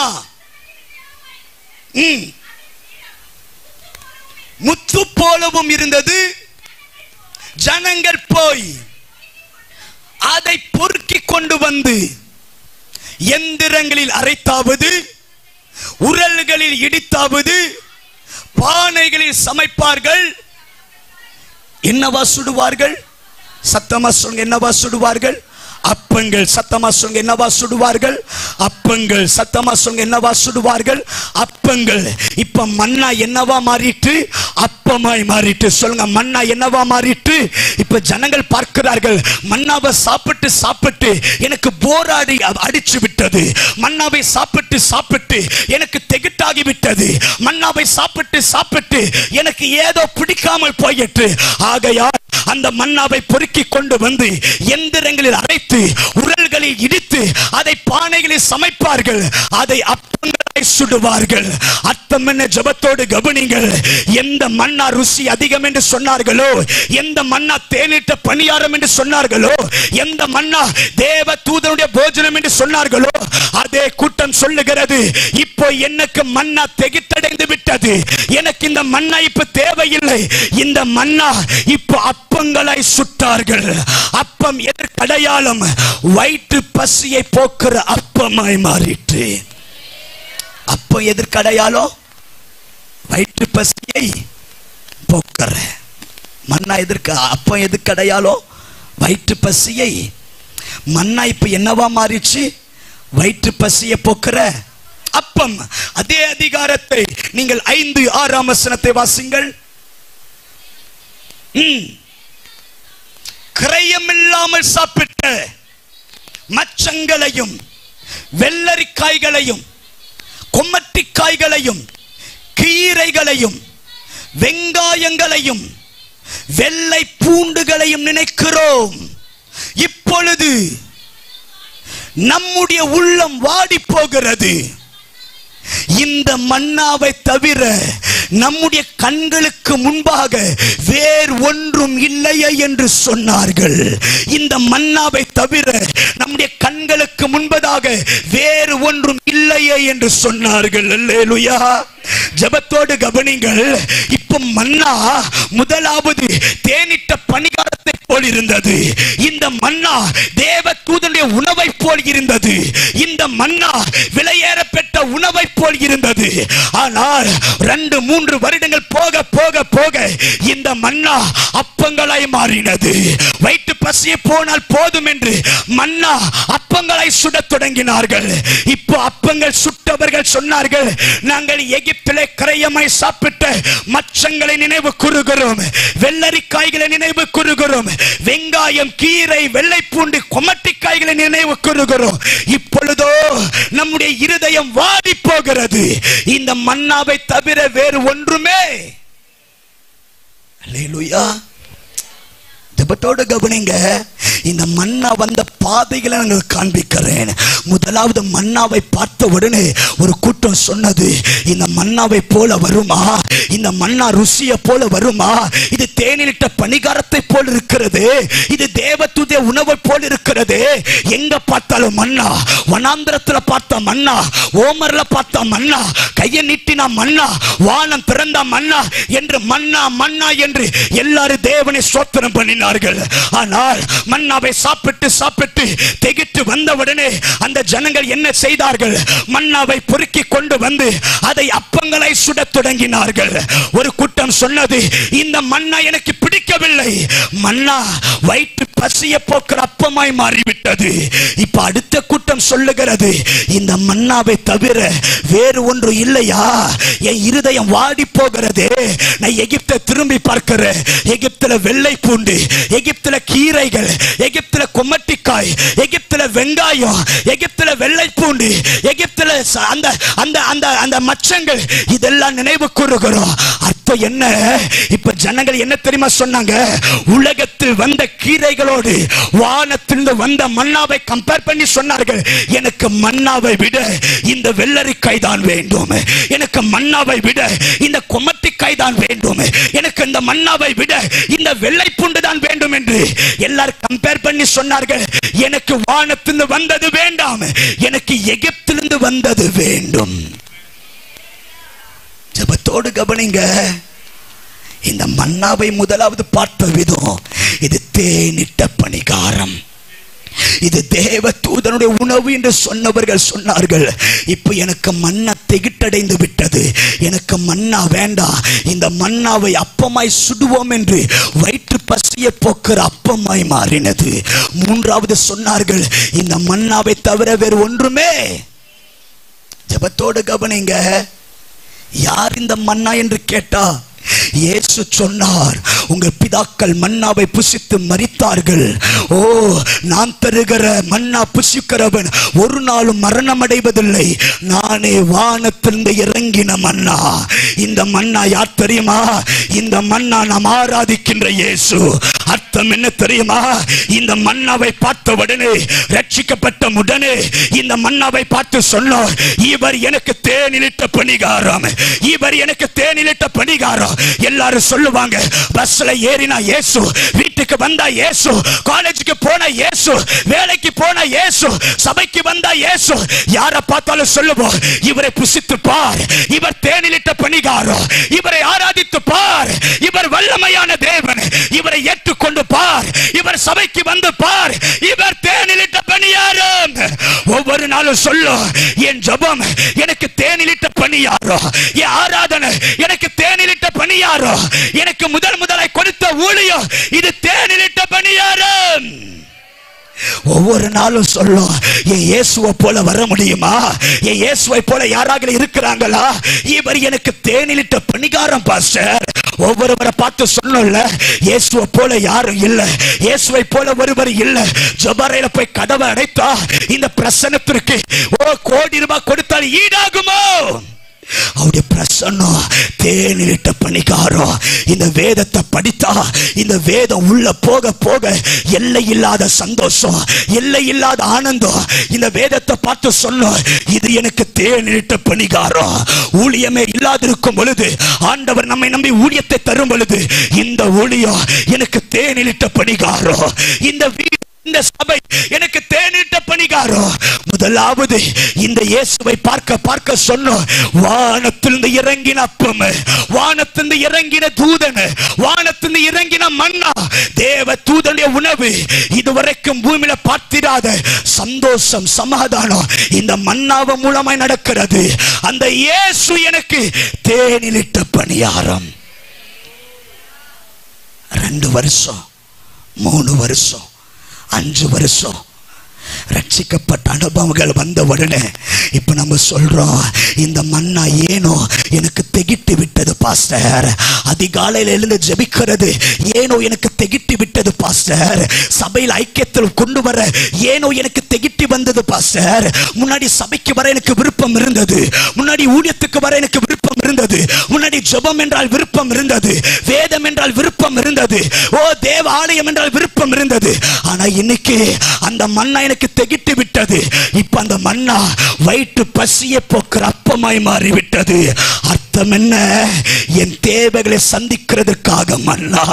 முத்து போலவும் இருந்தது. ஜனங்கள் போய் அதை பொறுக்கி கொண்டு வந்து எந்திரங்களில் அரைத்தாவது, உரல்களில் இடித்தாவது, பானைகளில் சமைப்பார்கள். என்னவா சுடுவார்கள்? சத்தமா சொல்லுங்க. என்னவா சுடுவார்கள்? அப்பங்கள். சத்தமா சொல்லுங்க. என்னவா சுடுவார்கள்? அப்பங்கள். சத்தமா சொல்லுங்க. என்னவா சுடுவார்கள்? அப்பங்கள். இப்ப மன்னா என்னவா மாறிட்டு? அப்பமாய் மாறிட்டு. சொல்லுங்க. மன்னா என்னவா மாறிட்டு? இப்ப ஜனங்கள் பார்க்கிறார்கள். மன்னாவை சாப்பிட்டு சாப்பிட்டு எனக்கு போராடி அடிச்சு விட்டது. மன்னாவை சாப்பிட்டு சாப்பிட்டு எனக்கு திகட்டாகி விட்டது. மன்னாவை சாப்பிட்டு சாப்பிட்டு எனக்கு ஏதோ பிடிக்காமல் போயிற்று. ஆகையால் அந்த மன்னாவை பொறுக்கி கொண்டு வந்து எந்திரங்களில் அரைத்து, உரல்களில் இடித்து, அதை பானைகளில் சமைப்பார்கள். அதை அப்பங்களாய் சுடுவார்கள். அர்த்தம் என்ன? ஜெபத்தோடு கவனிங்கள். எந்த மன்னா ருசி அதிகம் என்று சொன்னார்களோ, எந்த மன்னா தேனிட்ட பணியாரம் என்று சொன்னார்களோ, எந்த மன்னா தேவ தூதனுடைய போஜனம் என்று சொன்னார்களோ, அதே கூட்டம் சொல்லுகிறது, இப்போ எனக்கு மன்னா திகிட்டடைந்து விட்டது. எனக்கு இந்த மன்னா இப்ப தேவையில்லை. இந்த மன்னா இப்போ அப்பங்களாய் சுட்டார்கள். அப்பம் எதற்கு அடையாளம்? வயிற்று பசியை போக்குற அப்பமாய் மாறிற்று. அப்பம் எதற்கு அடையாளம்? வயிற்று பசியை போக்குற மன்னா. எதற்கு அப்பம் எதற்கு அடையாளம்? வயிற்று பசியை. மன்னா இப்ப என்னவா மாறிச்சு? வயிற்று பசியை போக்குற அப்பம். அதே அதிகாரத்தை நீங்கள் 5, 6ஆம் வசனத்தை வாசிங்கள். கிரயமில்லாமல் சாப்பிட்ட மச்சங்களையும் வெள்ளரிக்காய்களையும் கொம்மட்டிக்காய்களையும் கீரைகளையும் வெங்காயங்களையும் வெள்ளை பூண்டுகளையும் நினைக்கிறோம். இப்பொழுது நம்முடைய உள்ளம் வாடி போகிறது. இந்த மன்னாவை தவிர நம்முடைய கண்களுக்கு முன்பாக வேறு ஒன்றும் இல்லையே என்று சொன்னார்கள். இந்த மன்னாவை தவிர நம்முடைய கண்களுக்கு முன்பதாக வேறு ஒன்றும் இல்லையே என்று சொன்னார்கள். அல்லேலூயா. ஜெபத்தோடு கவனிங்கள். இப்ப மன்னா முதலாவது தேனிட்ட பணிகாரத்தை போல் இருந்தது. இந்த மன்னா தேவ தூதனுடைய உணவை போல் இருந்தது. இந்த மன்னா விலையேறப்பட்ட உணவை போல் இருந்தது. ஆனால் 2-3 வருடங்கள் போக போக போக இந்த மன்னா அப்பங்களாய் மாறினது. வயிற்று பசியை போனால் போதும் என்று மன்னா அப்பங்களை சுடத் தொடங்கினார்கள். இப்போ அப்பங்கள் சுட்டவர்கள் சொன்னார்கள், நாங்கள் எகிப்திலே கிரயமாய் சாப்பிட்ட மச்சங்களை நினைவு கூறுகிறோம், வெள்ளரிக்காய்களை நினைவு கூறுகிறோம், வெங்காயம், கீரை, வெள்ளைப்பூண்டு, கொமட்டிக்காய்களை நினைவு கூறுகிறோம். இப்பொழுதோ நம்முடைய இருதயம் வாடி போகிறது. இந்த மன்னாவை தவிர வேறு ஒன்றுமே. அல்லேலூயா. ஜெபத்தோடு கவனிங்க. இந்த மன்னா வந்த பாதைகளை நாங்கள் காண்பிக்கிறேன். முதலாவது மன்னாவை பார்த்த உடனே ஒரு கூட்டம் சொன்னது, இந்த மன்னாவை போல வருமா, இந்த மன்னா ருசியை போல வருமா, இது தேனிலிட்ட பணிகாரத்தை போல் இருக்கிறது, இது தேவதூதே உணவை போல் இருக்கிறது. எங்க பார்த்தாலும் மன்னா, வனாந்திரத்தில் பார்த்த மன்னா, ஓமர்ல பார்த்த மன்னா, கையை நீட்டினா மன்னா, வானம் திறந்த மன்னா என்று மன்னா மன்னா என்று எல்லாரும் தேவனை ஸ்தோத்திரம் பண்ணினார்கள். ஆனால் மன்னாவை சாப்பிட்டு சாப்பிட்டு திகிட்டு வந்தவுடனே அந்த ஜனங்கள் என்ன செய்தார்கள்? மன்னாவை பொறுக்கி கொண்டு வந்து அதை அப்பங்களை சுடத் தொடங்கினார்கள். ஒரு கூட்டம் சொன்னது, இந்த மன்னா எனக்கு பிடிக்கவில்லை, மன்னா வயிற்று பசிய போக்குற அப்பமாய் மாறிவிட்டது. இப்ப அடுத்த கூட்டம் சொல்லுகிறது, இந்த மன்னாவை தவிர வேறு ஒன்று இல்லையா, என் இருதயம் வாடி போகிறது, நான் எகிப்தை திரும்பி பார்க்கிறேன், எகிப்துல வெள்ளை பூண்டு, எகிப்துல கீரைகள், எகிப்துல கொமட்டிக்காய், எகிப்துல வெங்காயம், எகிப்துல வெள்ளை பூண்டு, எகிப்துல அந்த அந்த அந்த அந்த மச்சங்கள், இதெல்லாம் நினைவு கூறுகிறோம். அர்த்தம் என்ன? இப்ப ஜனங்கள் என்ன தெரியுமா சொன்னாங்க? உலகத்தில் வந்த கீரைகளோடு வானத்திலிருந்து வந்த மன்னாவை கம்பேர் பண்ணி சொன்னார்கள், எனக்கு மன்னாவை விட இந்த வெள்ளரிக்காய் தான் வேண்டும், எனக்கு மன்னாவை விட இந்த கொமட்டிக்காய் தான் வேண்டும், எனக்கு இந்த மன்னாவை விட இந்த வெள்ளை பூண்டு தான் வேண்டும் என்று எல்லாரும் கம்பேர் பண்ணி சொன்னார்கள். எனக்கு வானத்திலிருந்து வந்தது வேண்டாம், எனக்கு எகிப்திலிருந்து வந்தது வேண்டும். ஜெபத்தோடு கவனிங்க. இந்த மன்னாவை முதலாவது பார்த்த விதம், இது தேனிட்ட பணிகாரம், இது தேவ தூதனுடைய உணவு என்று சொன்னவர்கள் சொன்னார்கள், இப்ப எனக்கு மன்னா திகிட்டடைந்து விட்டது, எனக்கு மன்னா வேண்டாம், இந்த மன்னாவை அப்பமாய் சுடுவோம் என்று வயிற்று பசிய போக்குற அப்பமாய் மாறினது. மூன்றாவது சொன்னார்கள், இந்த மன்னாவை தவிர வேறு ஒன்றுமே. ஜெபத்தோடு கவனிங்க. யார் இந்த மன்னா என்று கேட்டா, இயேசு சொன்னார், உங்கள் பிதாக்கள் மன்னாவை புசித்து மரித்தார்கள், ஓ நான் தருகிற மன்னா புசிக்கிறவன் ஒரு நாளும் மரணம் அடைவதில்லை, நானே வானத்திலிருந்து இறங்கின மன்னா. இந்த மன்னா யார் தெரியுமா? இந்த மன்னா நாம் ஆராதிக்கின்ற இயேசு. அர்த்தம் என்ன தெரியுமா? இந்த மன்னாவை பார்த்த உடனே, ரட்சிக்கப்பட்ட உடனே இந்த மன்னாவை பார்த்து சொன்னார், இவர் எனக்கு தேனிலிட்ட பணிகாரம், இவர் எனக்கு தேனிலிட்ட பணிகாரம். எல்லாரும் சொல்லுவாங்க, பஸ்ல ஏறினா இயேசு, வீட்டுக்கு வந்தா இயேசு, காலேஜுக்கு போனா இயேசு, வேலைக்கு போனா இயேசு, சபைக்கு வந்தா இயேசு. யாரை பார்த்தாலும் சொல்லுவோம், இவரை புசித்து பார், இவர் தேனிலிட்ட பணிகாரம், இவரை ஆராதித்து பார், இவர் வல்லமையான தேவன், இவரை ஏற்றுக்கொண்டு பார், இவர் சபைக்கு வந்து பார், இவர் தேனிலிட்ட பணியாரம். ஒவ்வொரு நாளும் சொல்லும், என் ஜெபம் எனக்கு தேனிலிட்ட பணியாரம், என் ஆராதனை எனக்கு தேனிலிட்ட பணியாரம், எனக்கு முதலாய் கொடுத்த ஊழியம் இது தேனிலிட்ட பணியாரம். ஒவ்வொரு நாளும் சொல்லும், என் இயேசுவை போல வர முடியுமா, என் இயேசுவை போல யாராக இருக்கிறாங்களா, இவர் எனக்கு தேனிலிட்ட பணிகாரம் பாஸ்டர். ஒவ்வொருவரை பார்த்து சொல்லல, இயேசுவை போல யாரும் இல்ல, இயேசுவை போல ஒருவர் இல்ல. ஜபரையில போய் கதவை அடைத்தா இந்த பிரசன்னத்திற்கு கோடி ரூபாய் கொடுத்தால் ஈடாகுமோ? அவருடைய பிரசன்னம் தேனிலிட்ட பணிகாரம். இந்த வேதத்தை படித்தா, இந்த வேதம் உள்ள போக போக எல்லை இல்லாத சந்தோஷம், எல்லை இல்லாத ஆனந்தம். இந்த வேதத்தை பார்த்து சொன்னோம், இது எனக்கு தேனிலிட்ட பணிகாரம். ஊழியமே இல்லாதிருக்கும் பொழுது, ஆண்டவர் நம்மை நம்பி ஊழியத்தை தரும் பொழுது, இந்த ஊழியம் எனக்கு தேனிலிட்ட பணிகாரம், இந்த சபை எனக்கு தேனிட்ட பணிகாரம். முதலாவது இந்த இயேசுவை பார்க்க பார்க்க சொன்னோம், வானத்திலிருந்து இறங்கின அப்பம், வானத்திலிருந்து இறங்கின தூதன், வானத்திலிருந்து இறங்கின மன்னா, தேவ தூதனுடைய உணவு. இதுவரைக்கும் பூமியில பார்த்திராத சந்தோஷம், சமாதானம் இந்த மன்னாவ மூலமாய் நடக்கிறது. அந்த இயேசு எனக்கு தேனிலிட்ட பணியாரம். 2 வருஷம், 3 வருஷம், 5 வருஷம், ரட்சிக்கப்பட்ட அனுபவங்கள் வந்த உடனே இப்ப நம்ம சொல்றோம், இந்த மன்னா ஏனோ எனக்கு திகிட்டு விட்டது பாஸ்டர். அதிகாலையில் எழுந்து ஜெபிக்கிறது ஏனோ எனக்கு திகிட்டு விட்டது பாஸ்டர். சபையில் ஐக்கியத்தில் கொண்டு வர ஏனோ எனக்கு திகிட்டி வந்தது பாஸ்டர். முன்னாடி சபைக்கு வர எனக்கு விருப்பம் இருந்தது, முன்னாடி ஊழியத்துக்கு வர எனக்கு விருப்பம் இருந்தது, முன்னாடி ஜெபம் என்றால் விருப்பம் இருந்தது, வேதம் என்றால் விருப்பம் இருந்தது, ஓ தேவ ஆலயம் என்றால் விருப்பம் இருந்தது. ஆனா இன்னைக்கு அந்த மன்னா எனக்கு திகிட்டு விட்டது. இப்ப அந்த மன்னா வயிற்று பசியை போக்குற அப்பமாய் மாறிவிட்டது. அர்த்தம் என்ன? என் தேவைகளை சந்திக்கிறதுக்காக மன்னா.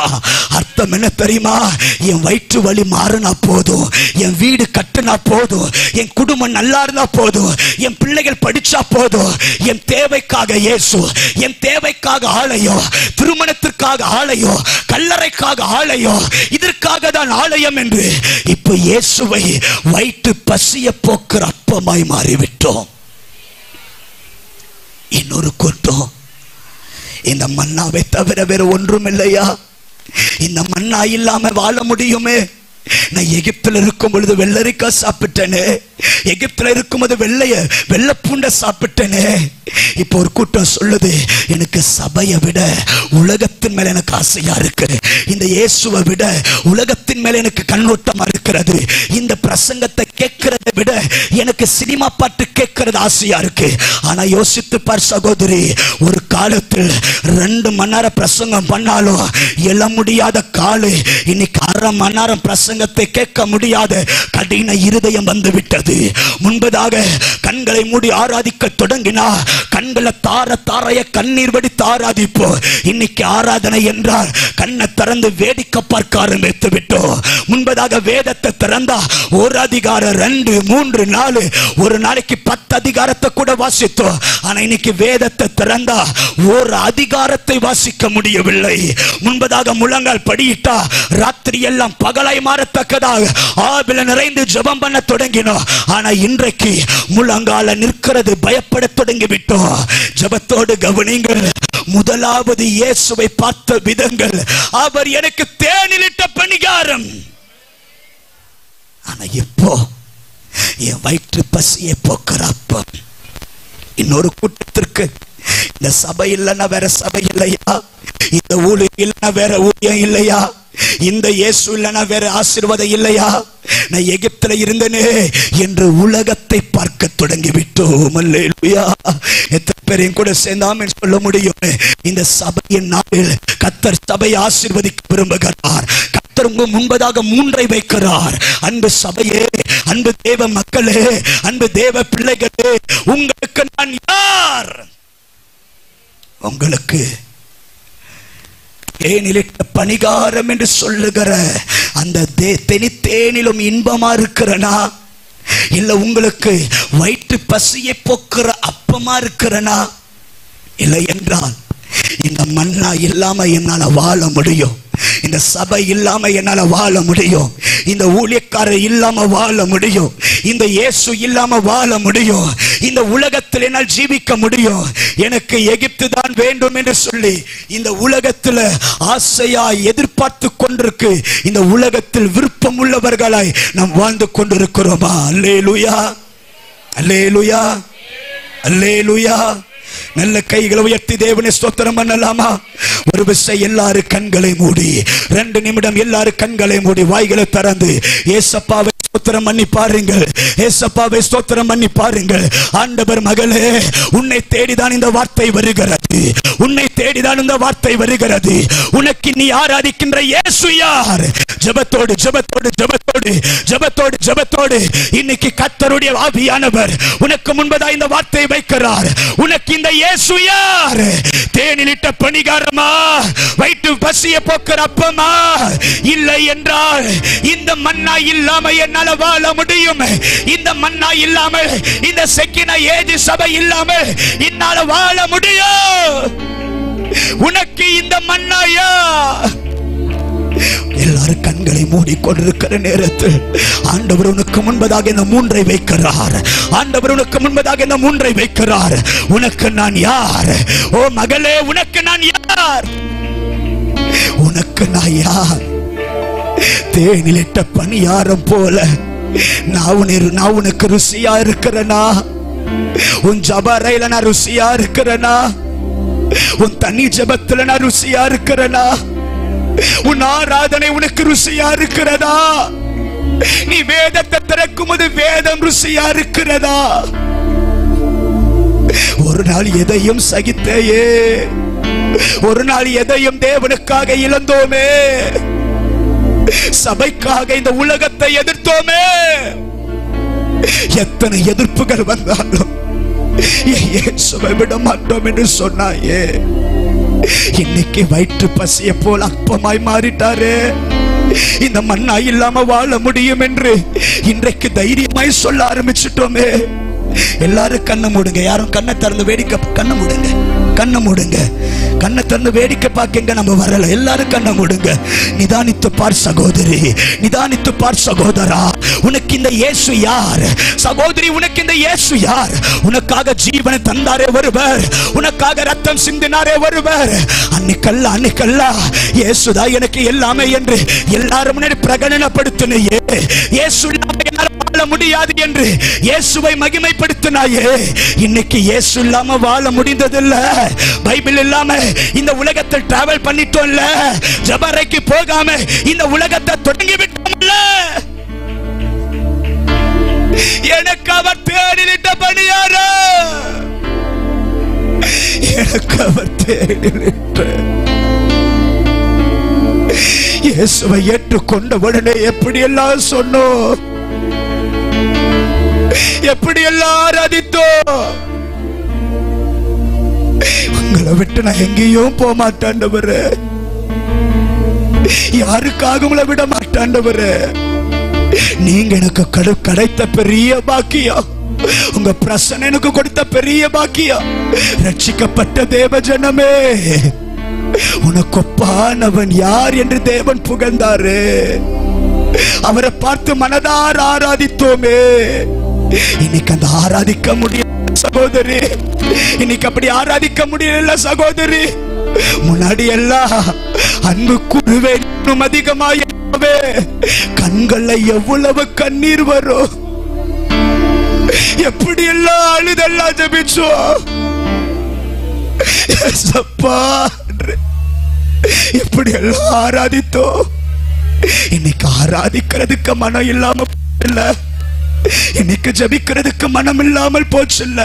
அர்த்தம் என்ன தெரியுமா? என் வயிற்று வலி மாறினா போதும், என் வீடு கட்டினா போதும், என் குடும்பம் நல்லா இருந்தா போதும், என் பிள்ளைகள் படிச்சா போதும், என் தேவைக்காக இயேசு, என் தேவைக்காக ஆலயம், திருமணத்திற்காக ஆலயம், கல்லறைக்காக ஆலயம், இதற்காக தான் ஆலயம் என்று இப்ப இயேசுவை வயிற்று பசிய போக்குற அப்பமாய் மாறிவிட்டோம். இன்னொரு கூட்டம், இந்த மன்னாவை தவிர வேற ஒன்றும் இல்லையா? இந்த மன்னா இல்லாம வாழ முடியுமே? நான் எகிப்துல இருக்கும் பொழுது வெள்ளரிக்காய் சாப்பிட்டேனே, எகிப்துல இருக்கும்போது வெள்ளை பூண்டை சாப்பிட்டேனே. இப்போ ஒரு கூட்டம் சொல்லுது, எனக்கு சபையை விட உலகத்தின் மேல எனக்கு ஆசையா இருக்கு, இந்த இயேசுவை விட உலகத்தின் மேல எனக்கு கண்ணோட்டமா இருக்கிறது, இந்த பிரசங்கத்தை கேட்கறதை விட எனக்கு சினிமா பாட்டு கேட்கறது ஆசையா இருக்கு. ஆனா யோசித்து பார் சகோதரி, ஒரு காலத்தில் 2 மணி நேரம் பிரசங்கம் பண்ணாலும் எழ முடியாத காலு இன்னைக்கு 1/2 மணி நேரம் பிரசங்கத்தை கேட்க முடியாத கடின இருதயம் வந்து விட்டது. முன்பதாக கண்களை மூடி ஆராதிக்க தொடங்கினா கண்களை தார தாரைய கண்ணீர் வடித்து ஆராதிப்போம். இன்னைக்கு ஆராதனை என்றால் கண்ணை திறந்து வேடிக்கை பார்க்க ஆரம்பித்து விட்டோம். முன்பதாக வேதத்தை திறந்தா 1 அதிகாரம் 2 3 4 ஒரு நாளைக்கு 10 அதிகாரத்தை கூட வாசித்தோம். ஆனா இன்னைக்கு வேதத்தை திறந்தா 1 அதிகாரத்தை வாசிக்க முடியவில்லை. முன்பதாக முழங்கால் படியிட்டா ராத்திரி எல்லாம் பகலாய் மாறத்தக்கதாக ஆவில நிறைந்து ஜெபம் பண்ண தொடங்கினோம். ஆனா இன்றைக்கு முழங்கால நிற்கிறது பயப்பட தொடங்கி விட்டோம். ஜெபத்தோடு கவனிங்கள். முதலாவது இயேசுவை பார்த்த விதங்கள், அவர் எனக்கு தேனிலிட்ட பணிகாரம். ஆனா இப்போ என் வயிற்று பசியை போக்குற அப்பம். இன்னொரு கூட்டத்திற்கு, இந்த சபை இல்லைன்னா வேற சபை இல்லையா, இந்த ஊழியம் இல்லைன்னா வேற ஊழியம் இல்லையா, இந்த இயேசு இல்லைன்னா வேற ஆசீர்வாதம் இல்லையா, நான் எகிப்துல இருந்தனே என்று உலகத்தை பார்க்க தொடங்கி விட்டோம். அல்லேலூயா. எத்தனை பேரையும் கூட சேர்ந்தாமல் சொல்ல முடியும், இந்த சபையின் நாளில் கர்த்தர் சபையை ஆசீர்வதிக்க விரும்புகிறார். கர்த்தர் உங்க முன்பதாக 3 வைக்கிறார். அன்பு சபையே, அன்பு தேவ மக்களே, அன்பு தேவ பிள்ளைகளே, உங்களுக்கு நான் யார்? உங்களுக்கு தேனிலிட்ட பணிகாரம் என்று சொல்லுகிற அந்த தேனிலும் இன்பமா இருக்கிறனா, இல்ல உங்களுக்கு வயிற்று பசியை போக்குற அப்பமா இருக்கிறனா? இல்லை என்றால் இந்த மன்னா இல்லாம என்னால வாழ முடியும், இந்த சபை இல்லாம என்னால வாழ முடியும், இந்த ஊழியக்காரர் இல்லாம வாழ முடியும், இந்த இயேசு இல்லாம வாழ முடியும், இந்த உலகத்தில் என்னால் ஜீவிக்க முடியும். எனக்கு எகிப்து தான் வேண்டும் என்று சொல்லி இந்த உலகத்தில் ஆசையா எதிர்பார்த்து கொண்டிருக்கு இந்த உலகத்தில் விருப்பம் உள்ளவர்களாய் நாம் வாழ்ந்து கொண்டிருக்கிறோமா? அல்லேலூயா, அல்லேலூயா, அல்லேலூயா. நல்ல கைகளை உயர்த்தி தேவனை ஸ்தோத்திரம் பண்ணலாமா? ஒரு விசை எல்லாரும் கண்களை மூடி 2 நிமிடம் எல்லாரும் கண்களை மூடி வாய்களை திறந்து ஏசப்பாவை ஸ்தோத்திரம் பண்ணி பாருங்கள், ஏசப்பாவை ஸ்தோத்திரம் பண்ணி பாருங்கள். ஆண்டவர் மகளே, உன்னை தேடிதான் இந்த வார்த்தை வருகிறது, உன்னை தேடிதான் இந்த வார்த்தை வருகிறது. உனக்கு நீ ஆராதிக்கின்ற இயேசு யார்? ஜெபத்தோடு ஜெபத்தோடு ஜெபத்தோடு ஜெபத்தோடு ஜெபத்தோடு இன்னைக்கு கர்த்தருடைய ஆவியானவர் உனக்கு முன்பதாக இந்த வார்த்தை வைக்கிறார். உனக்கு இந்த இயேசு யார்? தேனிலிட்ட பணிகாரமா, வயிற்று பசியை போக்குற அப்பமா? இல்லை என்றால் இந்த மன்னா இல்லாம என்னால வாழ முடியும், இந்த மன்னா இல்லாமல், இந்த செக்கினா ஏஜி சபை இல்லாமல் என்னால வாழ முடியும். உனக்கு இந்த மன்னாயா? எல்லாரும் கண்களை மூடிக்கொண்டிருக்கிற நேரத்தில் ஆண்டவர் உனக்கு முன்பதாக இந்த 3 வைக்கிறார். ஆண்டவர் உனக்கு முன்பதாக இந்த 3 வைக்கிறார். உனக்கு நான் யார்? ஓ மகளே, உனக்கு நான் யார்? உனக்கு நான் யார்? தேனிலிட்ட பணியாரம் போல நான் உனக்கு ருசியா இருக்கிறேனா? உன் ஜப அறையில நான் ருசியா இருக்கிறேனா? உன் தனி ஜபத்துல நான் ருசியா இருக்கிறேனா? உன் ஆராதனை உனக்கு ருசியா இருக்கிறதா? நீ வேதத்தை திறக்கும் போது வேதம் ருசியா இருக்கிறதா? ஒரு நாள் எதையும் சகித்தேயே, ஒரு நாள் எதையும் தேவனுக்காக இழந்தோமே, சபைக்காக இந்த உலகத்தை எதிர்த்தோமே. எத்தனை எதிர்ப்புகள் வந்தாலும் இயேசுவை விட மாட்டோம் என்று சொன்னாயே. இன்னைக்கு வயிற்று பசிய போல் அற்பமாய் மாறிட்டாரே. இந்த மண்ணா இல்லாம வாழ முடியும் என்று இன்றைக்கு தைரியமாய் சொல்ல ஆரம்பிச்சிட்டோமே. எல்லாரும் கண்ணை மூடுங்க. யாரும் கண்ணை திறந்து வேடிக்கை, கண்ணை மூடுங்க, கண்ணை மூடுங்க, கண்ணை திறந்து வேடிக்கை பார்க்க நம்ம வரல. எல்லாரும் கண்ணை மூடுங்க. நிதானித்து பார் சகோதரி, நிதானித்து பார் சகோதரா. உனக்கு இந்த இயேசு யார்? சகோதரி, உனக்கு இந்த இயேசு யார்? உனக்காக ஜீவனை தந்தாரே ஒருவர், உனக்காக ரத்தம் சிந்தினாரே ஒருவர். அன்னைக்கல்ல இயேசுதா எனக்கு எல்லாமே என்று எல்லாரும் முன்னாடி பிரகடனப்படுத்தினையே. இயேசு இல்லாம வாழ முடியாது என்று இயேசுவை மகிமைப்படுத்தினாயே. இன்னைக்கு இயேசு இல்லாம வாழ முடிந்ததில்ல. பைபிள் இல்லாம இந்த உலகத்தில் டிராவல் பண்ணிட்டோம்ல. ஜபரைக்கு போகாம இந்த உலகத்தை தொடங்கி விட்டோம்ல. எனக்கு அவர் தேடிலிட்ட பணியாரா, எனக்கு அவர் தேடிலிட்ட இயேசுவை ஏற்றுக்கொண்ட உடனே எப்படி எல்லாம் சொன்னோம், எப்படி எல்லாம் ஆராதித்தோம். உங்களை விட்டு நான் எங்கேயும் போக மாட்டாண்டவரே, யாருக்காக உங்களை விட மாட்டாண்டவரே. நீங்க எனக்கு கிடைத்த பெரிய பாக்கியம், உங்க பிரசன்னம் எனக்கு கொடுத்த பெரிய பாக்கியம். ரட்சிக்கப்பட்ட தேவ ஜனமே, உனக்கொப்பானவன் யார் என்று தேவன் புகழ்ந்தாரு. அவரை பார்த்து மனதார ஆராதித்தோமே. இன்னைக்கு அந்த ஆராதிக்க முடியல சகோதரி, இன்னைக்கு அப்படி ஆராதிக்க முடியல சகோதரி. முன்னாடி எல்லாம் அன்பு குருவே இன்னும் அதிகமாகவே கண்கள்ல எவ்வளவு கண்ணீர் வரும், எப்படி எல்லாம் அழுதெல்லாம் ஜெபிச்சோம். எப்படி எல்லாம் ஆராதித்தோம். இன்னைக்கு ஆராதிக்கிறதுக்கு மனம் இல்லாம இல்ல, இன்னைக்கு ஜபிக்கிறதுக்கு மனம் இல்லாமல் போச்சு இல்ல,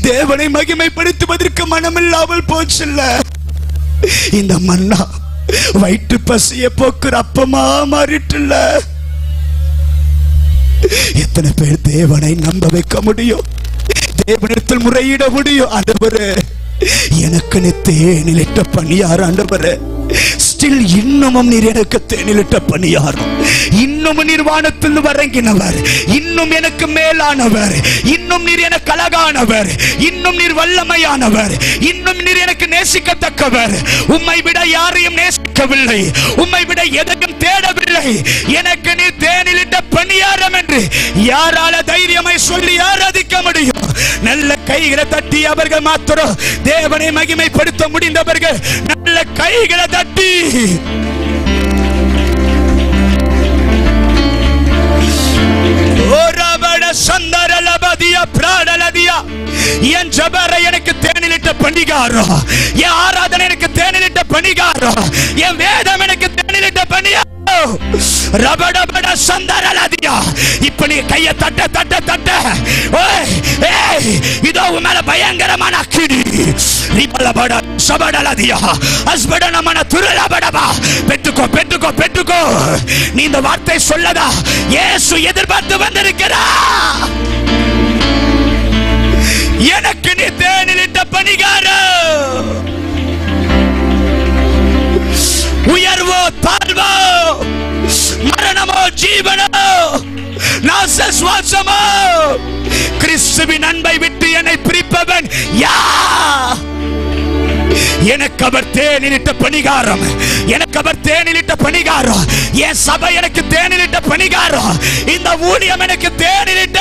தேவனை மகிமைப்படுத்துவதற்கு மனம் இல்லாமல் போச்சு இல்ல. இந்த மன்னா வயிற்று பசிய போக்குற அப்பமா மாறிட்டுல. எத்தனை பேர் தேவனை நம்ப வைக்க முடியும், தேவனிடத்தில் முறையிட முடியும்? ஆண்டவரே, எனக்கு நீ தேனிலிட்ட பணியார் ஆண்டவரே. ஸ்டில் இன்னமும் நீர் எனக்கு தேனிலிட்ட பணியாரும், இன்னும் நீர் வானத்தில் வரங்கினவர், இன்னும் எனக்கு மேலானவர், இன்னும் நீர் எனக்கு அழகானவர், இன்னும் நீர் வல்லமையானவர், இன்னும் நீர் எனக்கு நேசிக்கத்தக்கவர். உம்மை விட யாரையும் நேசிக்கவில்லை, உம்மை விட எதையும் தேடவில்லை. எனக்கு நீர் தேனிலிட்ட பணியாரம் என்று யாரால தைரியமாய் சொல்லி ஆராதிக்க முடியும்? நல்ல கைகளை தட்டி அவர்கள் மாத்திரம் தேவனை மகிமைப்படுத்த முடிந்தவர்கள் நல்ல கைகளை தட்டி என் ஜபரை எனக்கு தேனிலிட்ட பணிகாரம், என் ஆராதனை எனக்கு தேனிலிட்ட பணிகாரம், என் வேதம் எனக்கு தேனிலிட்ட பணியாரம். ரபடபட சந்தரலதியா. இப்ப நீ கைய தட்ட தட்ட தட்ட, இதோ உன் மேல பயங்கரமான அக்கினி. ரிபலபட சபடலதியா அஸ்படனமான துரலபடபா. பெற்றுக்கோ பெற்றுக்கோ பெற்றுக்கோ. நீ இந்த வார்த்தை சொல்லதா இயேசு எதிர்பார்த்து வந்திருக்கிறா. எனக்கு நீ தேனிலிட்ட பணிகாரம். உயர்வோ தாழ்வோ, மரணமோ ஜீவனோ, நாசஸ்வாசமோ, கிறிஸ்துவின் அன்பை விட்டு என்னை பிரிப்பவன் யார்? எனக்கு அவர் தேனிலிட்ட பணிகாரம், எனக்கு அவர் தேனிலிட்ட பணிகாரம். என் சபை எனக்கு தேனிலிட்ட பணிகாரம், இந்த ஊழியம் எனக்கு தேனிலிட்ட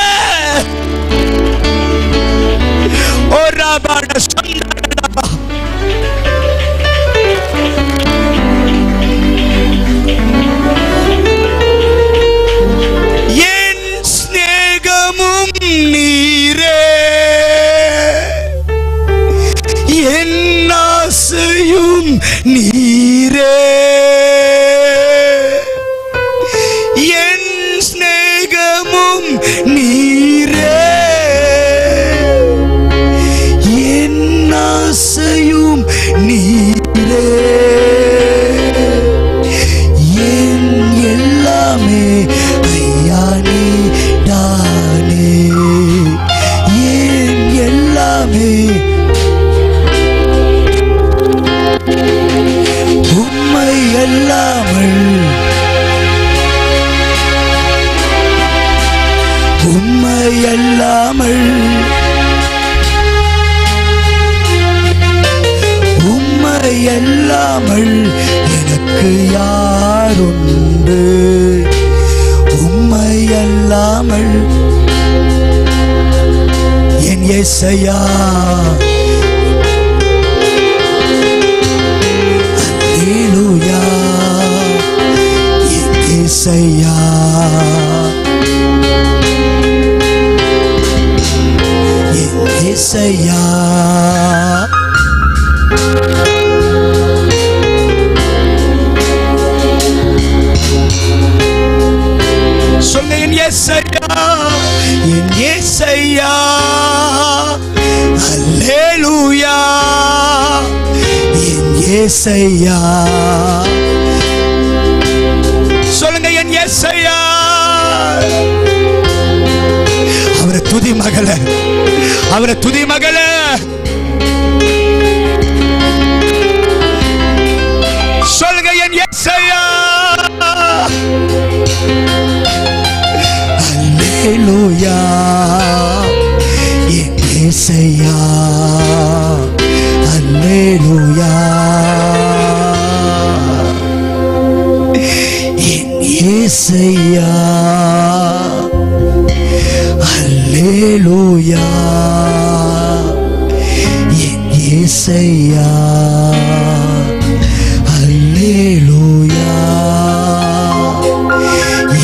ஓராபாட சந்தரடபா. அல்லாமல் உம்மை அல்லாமல் உம்மை அல்லாமல் எனக்கு யாருண்டு உம்மை அல்லாமல் என் இயேசையா அல்லேலூயா என் இயேசையா என் இயேசையா சொல்லுங்க என் இயேசையா என் இயேசையா அல்லேலூயா என் இயேசையா சொல்லுங்க என் இயேசையா அவரை துதி மகளே அவரை துதி மகளே சொல்லுங்க என் இயேசையா அல்லேலூயா என் இயேசையா அல்லேலூயா என் இயேசையா அல்லேலூயா என் இயேசையா அல்லேலூயா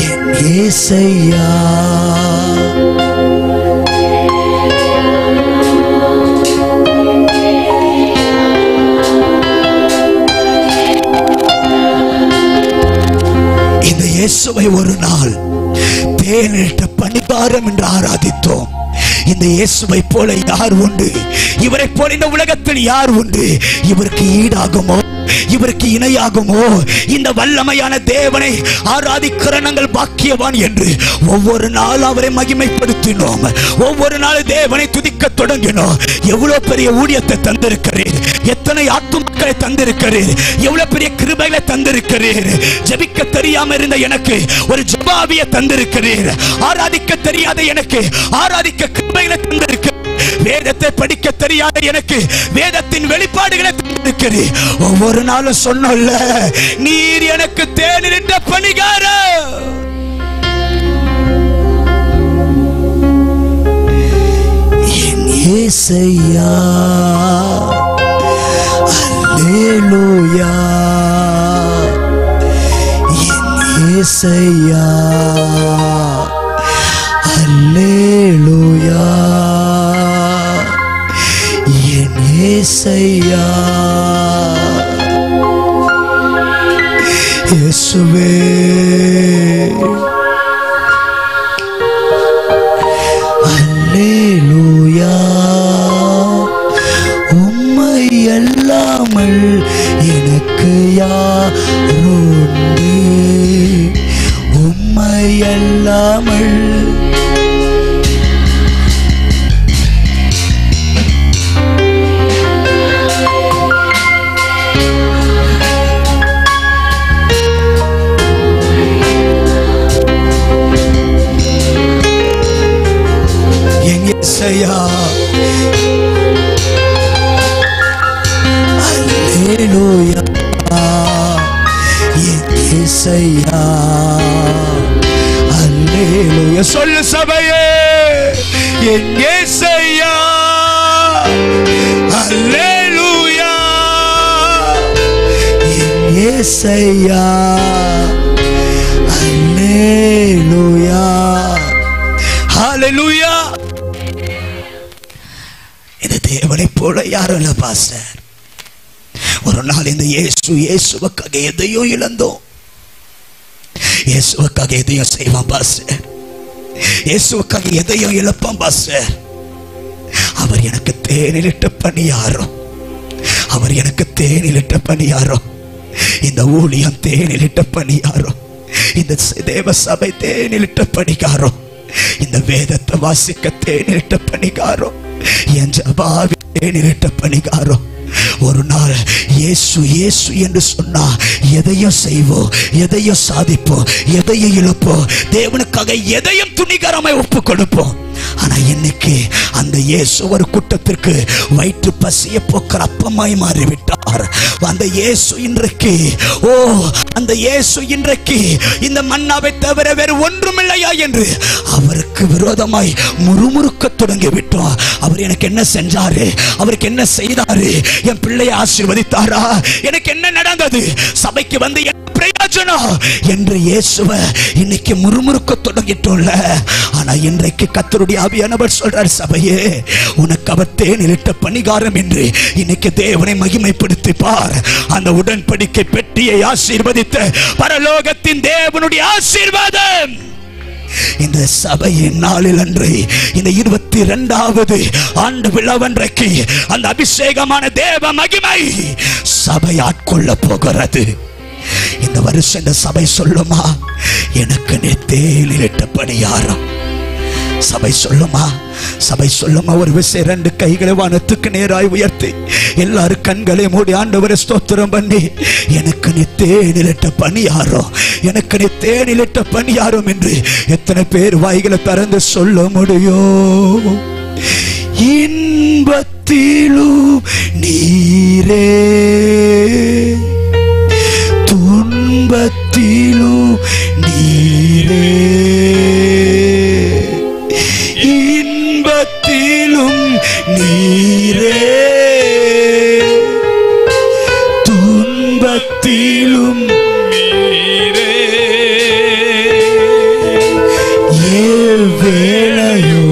என் இயேசையா இந்த இயேசுவை ஒரு நாள் தேனிட்ட பணிகாரம் என்று ஆராதித்தோம். இந்த இயேசுவை போல யார் உண்டு? இவரை போல இந்த உலகத்தில் யார் உண்டு? இவருக்கு ஈடாகுமோ? இவருக்கு இணையாகுமோ? இந்த வல்லமையான தேவனை ஆராதிக்கிற நாங்கள் பாக்கியவான் என்று ஒவ்வொரு நாள் அவரை மகிமைப்படுத்தினோம். ஒவ்வொரு நாள் தேவனை துதிக்க தொடங்கினோம். எவ்வளவு பெரிய ஊழியத்தை தந்திருக்கிறீர், எத்தனை ஆத்துமக்களை தந்திருக்கிறீர், எவ்வளவு பெரிய கிருபைகளை தந்திருக்கிறீர். ஜெபிக்க தெரியாம இருந்த எனக்கு ஒரு ஜெபாவியை தந்திருக்கிறீர். ஆராதிக்க தெரியாத எனக்கு ஆராதிக்க கிருபைகளை தந்திருக்கிறீர். வேதத்தை படிக்க தெரியாத எனக்கு வேதத்தின் வெளிப்பாடுகளை தந்திருக்கிறீர். ஒவ்வொரு நாளும் சொன்னோம்ல, நீர் எனக்கு தேனிட்ட பணிகாரம். என் இயேசையா அல்லேலூயா என் இயேசையா அல்லேலூயா என் இயேசையா இயேசுவே அல்லேலூயா உம்மை அல்லாமல் எனக்கு யாருண்டு உம்மை அல்லாமல் இயேசையா அல்லேலூயா இயேசையா அல்லேலூயா சொல்லு சபையே இயேசையா அல்லேலூயா இயேசையா அல்லேலூயா ஹalleluya. இந்த தேவனை போல யாரும் இல்ல பாஸ்டர். ஒரு நாள் இந்த இயேசுவுக்காக எதையும் இழந்தோம். இயேசுவுக்காக எதையும் செய்வான் பாஸ்டர். இயேசுவுக்காக எதையும் இழப்பான் பாஸ்டர். அவர் எனக்கு தேனிலிட்ட பணியாரோ, அவர் எனக்கு தேனிலிட்ட பணியாரோ, இந்த ஊழியம் தேனிலிட்ட பணியாரோ, இந்த தேவ சபை தேனிலிட்ட பணிகாரோ, இந்த வேதத்தை வாசிக்க தேனிலிட்ட பணிகாரோ, என் ஜபாவி தேனிலிட்ட பணிகாரோ, ஒரு நாள் இயேசு இயேசு என்று சொன்னா எதையும் செய்வோம், எதையும் சாதிப்போம், எதையும் இழப்போம், தேவனுக்காக எதையும் துணிகரமாய் ஒப்பு கொடுப்போம். ஆனா இன்னைக்கு அந்த இயேசு ஒரு கூட்டத்திற்கு வயிற்று பசிய போக்குற அப்பமாய் மாறிவிட்டார். அந்த இயேசு இன்றைக்கு அந்த இயேசு இன்றைக்கு இந்த மன்னாவை தவிர வேறு ஒன்றுமில்லையா என்று அவருக்கு விரோதமாய் முறுமுறுக்க தொடங்கி விட்டோம். அவர் எனக்கு என்ன செஞ்சாரு, அவருக்கு என்ன செய்தாரு, என் பிள்ளையை ஆசீர்வதித்தாரா, எனக்கு என்ன நடந்தது, சபைக்கு வந்து என்ன பிரயோஜனம் என்று இயேசுவை இன்னைக்கு முறுமுறுக்க தொடங்கிட்டோம்ல. ஆனா இன்றைக்கு கர்த்தருடைய ஆவியானவர் சொல்றார், சபையே உனக்கு அவர் தேனிலிட்ட பணிகாரம் என்று இன்னைக்கு தேவனை மகிமைப்படுத்தி பார். அந்த உடன்படிக்கை பெட்டியை ஆசீர்வதித்த பரலோகத்தின் தேவனுடைய ஆசீர்வாதம் இந்த சபையின் நாளில் அன்று இந்த 22வது ஆண்டு விழாவன்றைக்கு அந்த அபிஷேகமான தேவ மகிமை சபை ஆட்கொள்ள போகிறது. இந்த வருஷம் இந்த சபை சொல்லுமா, எனக்கு நீ தேனிலிட்ட பணியாரம். சபை சொல்லுமா, சபை சொல்லுமா. ஒரு விஷயம், 2 கைகளை வானத்துக்கு நேராய் உயர்த்தி எல்லாரும் கண்களை மூடி ஆண்டவரை ஸ்தோத்திரம் பண்ணி, எனக்கு நீ தேனிலிட்ட பணியாரம், எனக்கு நீ தேனிலிட்ட பணியாரம் என்று எத்தனை பேர் வாய்களை திறந்து சொல்ல முடியும்? இன்பத்திலும் நீரே, துன்பத்திலும் நீரே, இன்பத்திலும் நீரே, துன்பத்திலும் நீரே, ஏவேளையோ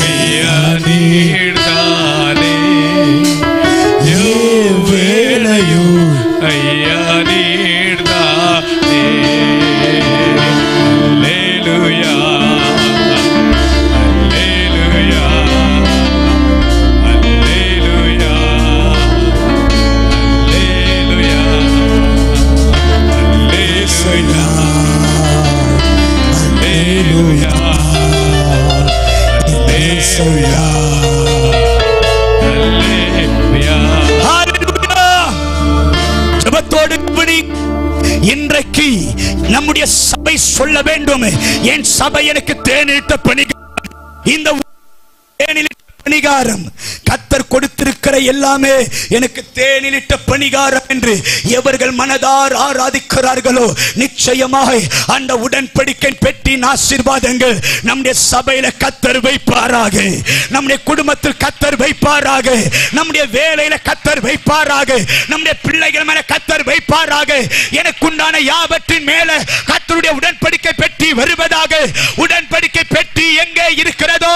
ஐயா நீர்தானே, ஏவேளையோ ஐயா நீர்தானே. அல்லேலூயா, அல்லேலூயா, அல்லேலூயா, அல்லேலூயா, அல்லேலூயா, அல்லேலூயா, அல்லேலூயா, அல்லேலூயா. ஜெபத்தோடு இன்றைக்கு நம்முடைய சபை சொல்ல வேண்டும், என் சபை எனக்கு தேனிலிட்ட பணிகாரம். இந்த தேனிலிட்ட பணிகாரம் கர்த்தர் கொடுத்திருக்கிற எல்லாமே எனக்கு தேனிலிட்ட பணிகாரம் என்று எவர்கள் மனதார் ஆராதிக்கிறார்களோ நிச்சயமாக அந்த உடன்படிக்கை பெட்டின் ஆசீர்வாதங்கள் நம்முடைய சபையில கர்த்தர் வைப்பாராக, நம்முடைய குடும்பத்தில் கர்த்தர் வைப்பாராக, நம்முடைய வேலையில கர்த்தர் வைப்பாராக, நம்முடைய பிள்ளைகள் மேல கர்த்தர் வைப்பாராக. எனக்குண்டான யாவற்றின் மேல கர்த்தருடைய உடன்படிக்கை பெட்டி வருவதாக. உடன்படிக்கை பெட்டி எங்கே இருக்கிறதோ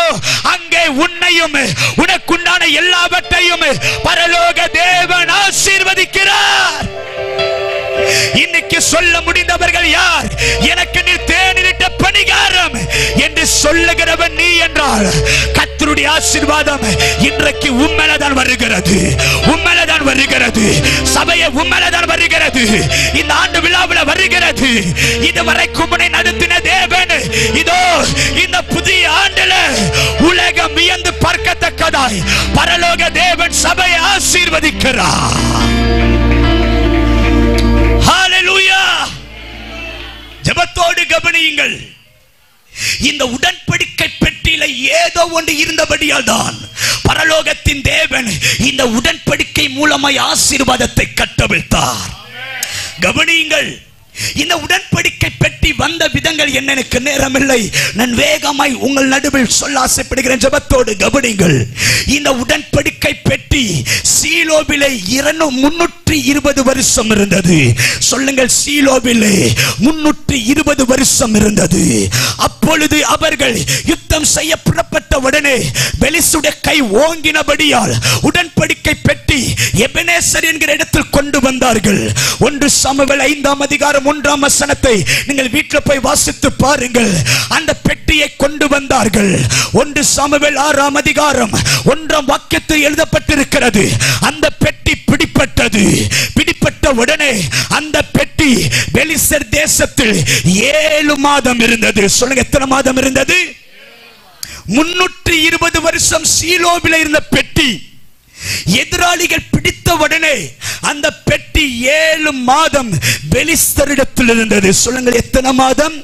அங்கே உன்னையும் உனக்குண்டான எல்லாவற்றையும் பரலோக தேவன் ஆசீர்வதிக்கிறார். இன்னைக்கு சொல்ல முடிந்தவர்கள் யார்? எனக்கு நீ தேனிலிட்ட பணிகாரம் என்று சொல்லுகிறவன் நீ என்றால் கர்த்தருடைய ஆசீர்வாதம் இன்றைக்கு உம்மேலதான் வருகிறது, உம்மேலதான் வருகிறது. சபையை உம்மேலதான் வருகிறது. இந்த ஆண்டு விழாவில் வருகிறது. இதுவரைக்கும் உன்னை நடத்தின தேவன் இதோ இந்த புதிய ஆண்டுல உலகம் வியந்து பார்க்கத்தக்கதாய் பரலோக தேவன் சபையை ஆசீர்வதிக்கிறார். ஹalleluya. ஜெபத்தோடு கவனியுங்கள். இந்த உடன்படிக்கை பெட்டியில ஏதோ ஒன்று இருந்தபடியால் தான் பரலோகத்தின் தேவன் இந்த உடன்படிக்கை மூலமாய் ஆசீர்வாதத்தை கட்டவிழ்த்தார். கவனியுங்கள். இந்த உடன்படிக்கை பெட்டி வந்த விதங்கள் என்ன எனக்கு நேரமில்லை, நான் வேகமாய் உங்கள் நடுவில் சொல்ல ஆசைப்படுகிறேன். ஜெபத்தோடு கவனியுங்கள். இந்த உடன்படிக்கை பெட்டி சீலோவிலே 320 வருஷம் இருந்தது. சொல்லுங்கள், சீலோவிலே 320 வருஷம் இருந்தது. அப்பொழுது அவர்கள் யுத்தம் செய்ய புறப்பட்ட உடனே பெலிஸ்துடைய கை ஓங்கினபடியால் உடன்படிக்கை பெட்டி எபெனேசர் என்கிற இடத்தில் கொண்டு வந்தார்கள். 1 சாமுவேல் 5ஆம் அதிகாரம் 1ஆம் வசனத்தை நீங்கள் வீட்டில் போய் வாசித்து பாருங்கள். அந்த பெட்டியை கொண்டு வந்தார்கள். 1 சாமுவேல் 6ஆம் அதிகாரம் 1ஆம் வாக்கியத்தில் எழுதப்பட்டிருக்கிறது. அந்த பெட்டி பிடிப்பட்டது. பிடிப்பட்ட உடனே அந்த பெட்டி பெலிஸ்தர் தேசத்தில் 7 மாதம் இருந்தது. சொல்லுங்க, எத்தனை மாதம் இருந்தது? 320 வருஷம் சீலோவில் இருந்த பெட்டி எதிராளிகள் பிடித்த உடனே அந்த பெட்டி 7 மாதம் பெலிஸ்தரிடத்தில் இருந்தது. சொல்லுங்கள், எத்தனை மாதம்?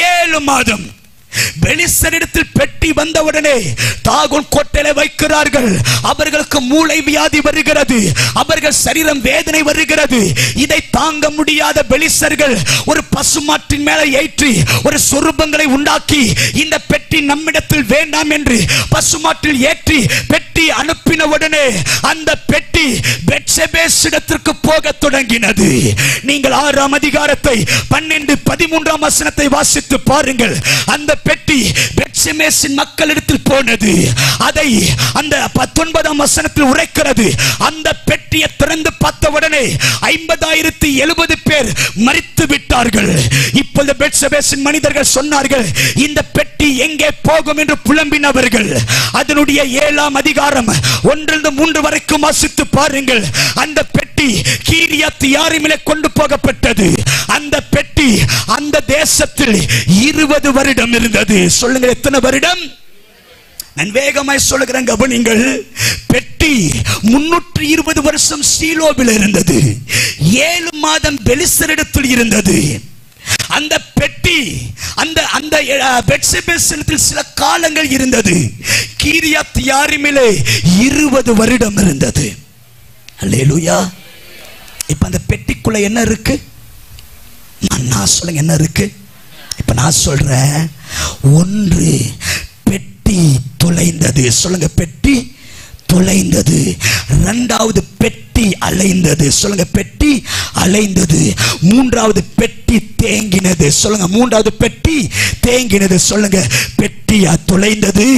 7 மாதம். பெலிஸ்தரிடத்தில் பெட்டி வந்தவுடனே தாகோன் கோட்டையில வைக்கிறார்கள். அவர்களுக்கு மூளை வியாதி வருகிறது, அவர்கள் சரீரம் வேதனை வருகிறது. இதை தாங்க முடியாத பெலிஸ்தர்கள் ஒரு பசுமாட்டின் மேலே ஏற்றி ஒரு சொரூபங்களை உண்டாக்கி இந்த பெட்டி நம்மிடத்தில் வேண்டாம் என்று பசுமாட்டில் ஏற்றி பெட்டி அனுப்பின உடனே அந்த பெட்டி பெத்ஷெபேசிடத்திற்கு போக தொடங்கினது. நீங்கள் 6ஆம் அதிகாரத்தை 12, 13ஆம் வசனத்தை வாசித்து பாருங்கள். அந்த பெட்டி பெத்ஷெமேசின் மக்களிடத்தில் போனது. அதை அந்த 19ஆம் வசனத்தில் உரைக்கிறது. அந்த பெட்டியை திறந்து பார்த்த உடனே 50,070 பேர் மரித்து விட்டார்கள். இப்பொழுது பெத்ஷெமேசின் மனிதர்கள் சொன்னார்கள், இந்த பெட்டி எங்கே போகும் என்று புலம்பினவர்கள். அதனுடைய 7ஆம் அதிகாரம் 1-3 வரைக்கும் வாசித்து பாருங்கள். அந்த பெட்டி கீரியாத் யாரீமிலே கொண்டு போகப்பட்டது. அந்த பெட்டி அந்த தேசத்தில் 20 வருடம் இருந்தது. சொல்லுங்க, எத்தனை வருடம்? நான் வேகமாய் சொல்லுகிறேன், கவனிங்கள். பெட்டி 320 வருஷம் சீலோவில் இருந்தது. 7 மாதம் பெலிஸ்தரிடத்தில் இருந்தது. அந்த பெட்டி அந்த பெத்ஷெபேசில் சில காலங்கள் இருந்தது. கீரியாத் யாரீமிலே 20 வருடம் இருந்தது. அல்லேலூயா. இப்ப அந்த பெட்டிக்குள்ள என்ன இருக்கு? நான் சொல்லுங்க, என்ன இருக்கு? இப்ப நான் சொல்றேன், 1 பெட்டி தொலைந்தது. சொல்லுங்க, பெட்டி தொலைந்தது. 2வது பெட்டி அலைந்தது. சொல்லுங்க, பெட்டி அலைந்தது. 3வது பெட்டி தேங்கினது. சொல்லுங்க, 3வது பெட்டி தேங்கினது. சொல்லுங்க, பெட்டி தொலைந்தது,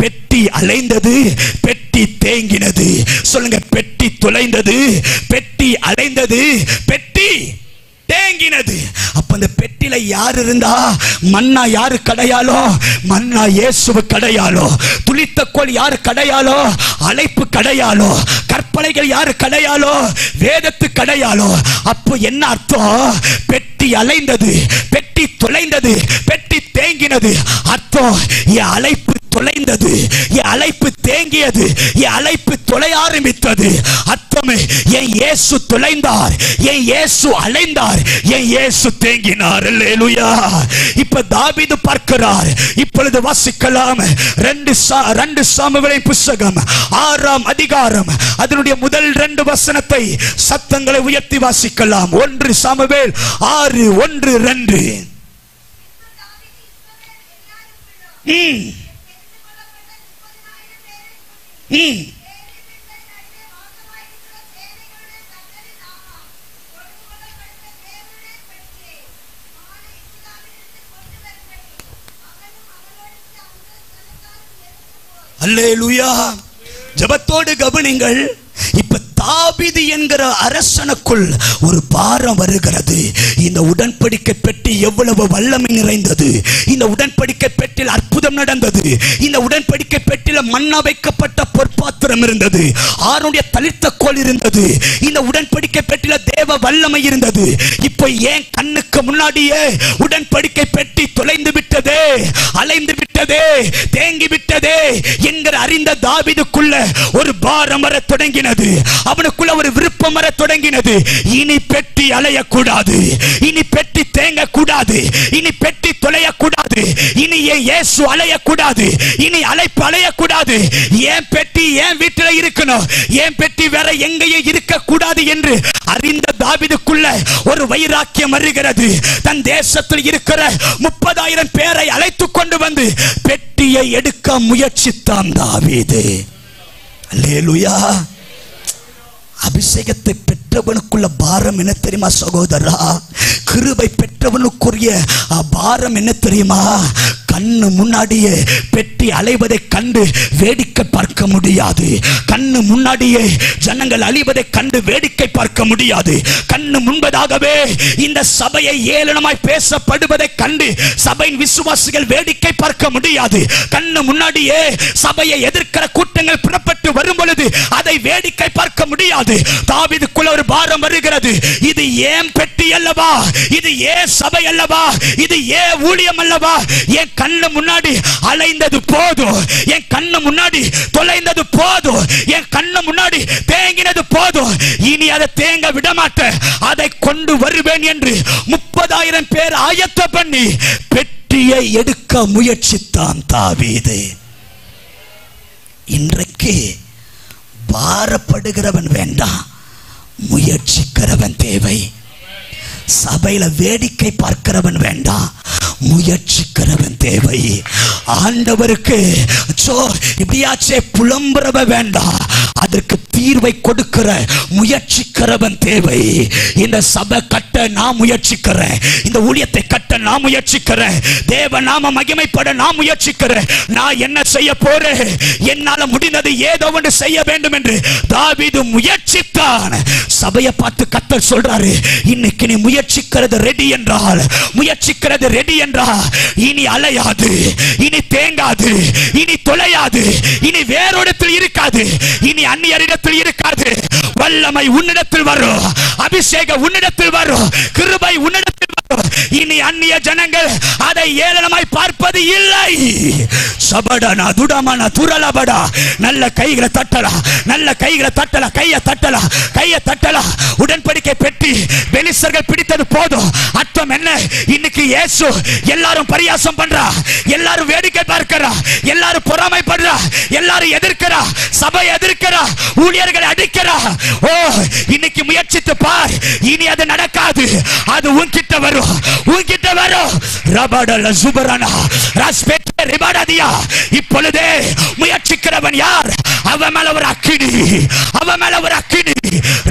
பெட்டி அலைந்தது, பெட்டி தேங்கினது. சொல்லுங்க, பெட்டி தொலைந்தது, பெட்டி அலைந்தது, பெட்டி தேங்கினது. அப்ப அந்த பெட்டில யார் இருந்தா? மன்னா யாரு கடையாளோ? மன்னா இயேசுவு கடையாளோ. துளித்த கோல் யாரு கடையாளோ? அழைப்பு கடையாளோ. கற்பனைகள் யாரு கடையாளோ? வேதத்து கடையாளோ. அப்போ என்ன அர்த்தம்? பெட்டி அலைந்தது, பெட்டி தொலைந்தது, பெட்டி தேங்கினது. அர்த்தம், என் அழைப்பு தொலைந்தது, என் அழைப்பு தேங்கியது, என் அழைப்பு தொலைய ஆரம்பித்தது. அர்த்தமே, என் இயேசு தொலைந்தார், என் இயேசு அலைந்தார், என் இயேசு தேங்கினார். அல்லேலூயா. இப்ப தாவீது பார்க்கிறார். இப்பொழுது வாசிக்கலாம் 2 சாமுவேலின் புத்தகம் 6ஆம் அதிகாரம் அதனுடைய முதல் 2 வசனத்தை சத்தங்களை உயர்த்தி வாசிக்கலாம். 1 சாமுவேல் 6:1-2. அல்லேலூயா. ஜெபத்தோடு கவனிங்கள். இப்ப தாவீது என்கிற அரசனுக்குள் ஒரு பாரம் வருகிறது. இந்த உடன்படிக்கை பெட்டி எவ்வளவு வல்லமை நிறைந்தது. இந்த உடன்படிக்கை பெட்டியில் அற்புதம் நடந்தது. இந்த உடன்படிக்கை பெட்டியில் மன்னா வைக்கப்பட்ட பொற்பாத்திரம் இருந்தது. ஆரோனுடைய தளிர்த்த கோல் இருந்தது. இந்த உடன்படிக்கை பெட்டியில தேவ வல்லமை இருந்தது. இப்போ ஏன் கண்ணுக்கு முன்னாடியே உடன்படிக்கை பெட்டி தொலைந்து விட்டதே, அலைந்து விட்டதே, தேங்கி விட்டதே என்கிற அறிந்த தாவீதுக்குள்ள ஒரு பாரம் வர தொடங்கினது. அவனுக்குள்ள ஒரு விருப்பம் வர தொடங்கினது. இனி பெட்டி அலையக்கூடாது, இனி பெட்டி தேங்க கூடாது, இனி பெட்டி தொலையக்கூடாது, இனி இயேசு அலையக்கூடாது, இனி அழைப்பு அலையக்கூடாது. ஏன் பெட்டி ஏன் வீட்டில் இருக்கணும், ஏன் பெட்டி வேற எங்கேயும் இருக்க கூடாது என்று அறிந்த தாவீதுக்குள்ள ஒரு வைராக்கியம் வருகிறது. தன் தேசத்தில் இருக்கிற 30,000 பேரை அழைத்துக் கொண்டு வந்து பெட்டியை எடுக்க முயற்சித்தான் தாவீது. அல்லேலூயா. அபிஷேகத்தை பெற்றவனுக்குள்ள பாரம் என்ன தெரியுமா சகோதரா? கிருபை பெற்றவனுக்குரிய பாரம் என்ன தெரியுமா? கண்ணு முன்னாடியே பெட்டி அலைவதை கண்டு வேடிக்கை பார்க்க முடியாது. கண்ணு முன்னாடியே ஜனங்கள் அழிவதை கண்டு வேடிக்கை பார்க்க முடியாது. கண்ணு முன்பதாகவே இந்த சபையை ஏளனமாய் பேசப்படுவதை கண்டு சபையின் விசுவாசிகள் வேடிக்கை பார்க்க முடியாது. கண்ணு முன்னாடியே சபையை எதிர்க்கிற கூட்டங்கள் புறப்பட்டு வரும் பொழுது அதை வேடிக்கை பார்க்க முடியாது. தாவீதுக்குள்ள ஒரு பாரம் வருகிறது. இது ஏன் பெட்டி அல்லவா, இது ஏன் சபை அல்லவா, இது ஏன் ஊழியம் அல்லவா, ஏன் கண்ணு முன்னாடி அலைந்தது போதும், என் கண்ணு முன்னாடி தொலைந்தது போதும், என் கண்ணு முன்னாடி தேங்கினது போதும், இனி அதை தேங்க விட மாட்டேன், அதை கொண்டு வருவேன் என்று 30,000 பேர் ஆயத்த பண்ணி பெட்டியை எடுக்க முயற்சித்தான் தாவீது. இன்றைக்கு பாரப்படுகிறவன் வேண்டாம், முயற்சிக்கிறவன் தேவை. சபையில வேடிக்கை பார்க்கிறவன் வேண்டாம், முயற்சிக்கிறவன் தேவை. ஆண்டவருக்கு இப்படியாச்சே புலம்புறவ வேண்டாம், அதற்கு தீர்வை கொடுக்கிற முயற்சிக்கிறவன் தேவை. இந்த சபை கட்ட நான் முயற்சிக்கிறேன், இந்த ஊழியத்தை கட்ட நான் முயற்சிக்கிறேன், தேவ நாம மகிமைப்பட நான் முயற்சிக்கிறேன். நான் என்ன செய்ய போறேன், என்னால முடிந்தது ஏதோ ஒன்று செய்ய வேண்டும் என்று தாவீது முயற்சித்தான். சபையை பார்த்து கர்த்தர் சொல்றாரு, இன்னைக்கு நீ முயற்சிக்கிறது ரெடி என்றால், முயற்சிக்கிறது ரெடி என்றால் இனி அலையாது, இனி தேங்காது, இனி தொலையாது, இனி வேறொடத்தில் இருக்காது, இனி அந்நியரிடத்தில் இருக்காது. வல்லமை உன்னிடத்தில் வரும், அபிஷேகம் உன்னிடத்தில் வரும், கிருபை உன்னிடத்தில் வரும். இனி அந்நிய ஜனங்கள் அதை ஏளனமாய் பார்ப்பது இல்லை. சபடனா துடமனா துரலபடா. நல்ல கைகளை தட்டலா, நல்ல கைகளை தட்டலா, கையை தட்டலா, கையை தட்டலா. உடன்படிக்கை பெட்டி பெலிஸ்தர்கள் பிடித்தது போதும். அர்த்தம் என்ன? இன்னைக்கு இயேசு எல்லாரும் பரியாசம் பண்றா, எல்லாரும் வேடிக்கை பார்க்கிறா, எல்லாரும் பொறாமைப்படுறா, எல்லாரும் எதிர்க்கிறா, சபை எதிர்க்கிறா, ஊழியர்களை அடிக்கிறா. ஓ, இன்னைக்கு முயற்சித்து பார், இனி அது நடக்காது, அது உன்கிட்ட வரும், உன்கிட்ட வரும். ரபடல சுபரனா ராஸ்பெட்டே ரிபடதியா. இப்பொழுதே முயற்சிக்கிறவன் யார்? அவன் மேல ஒரு அக்கினி, அவன் மேல ஒரு அக்கினி.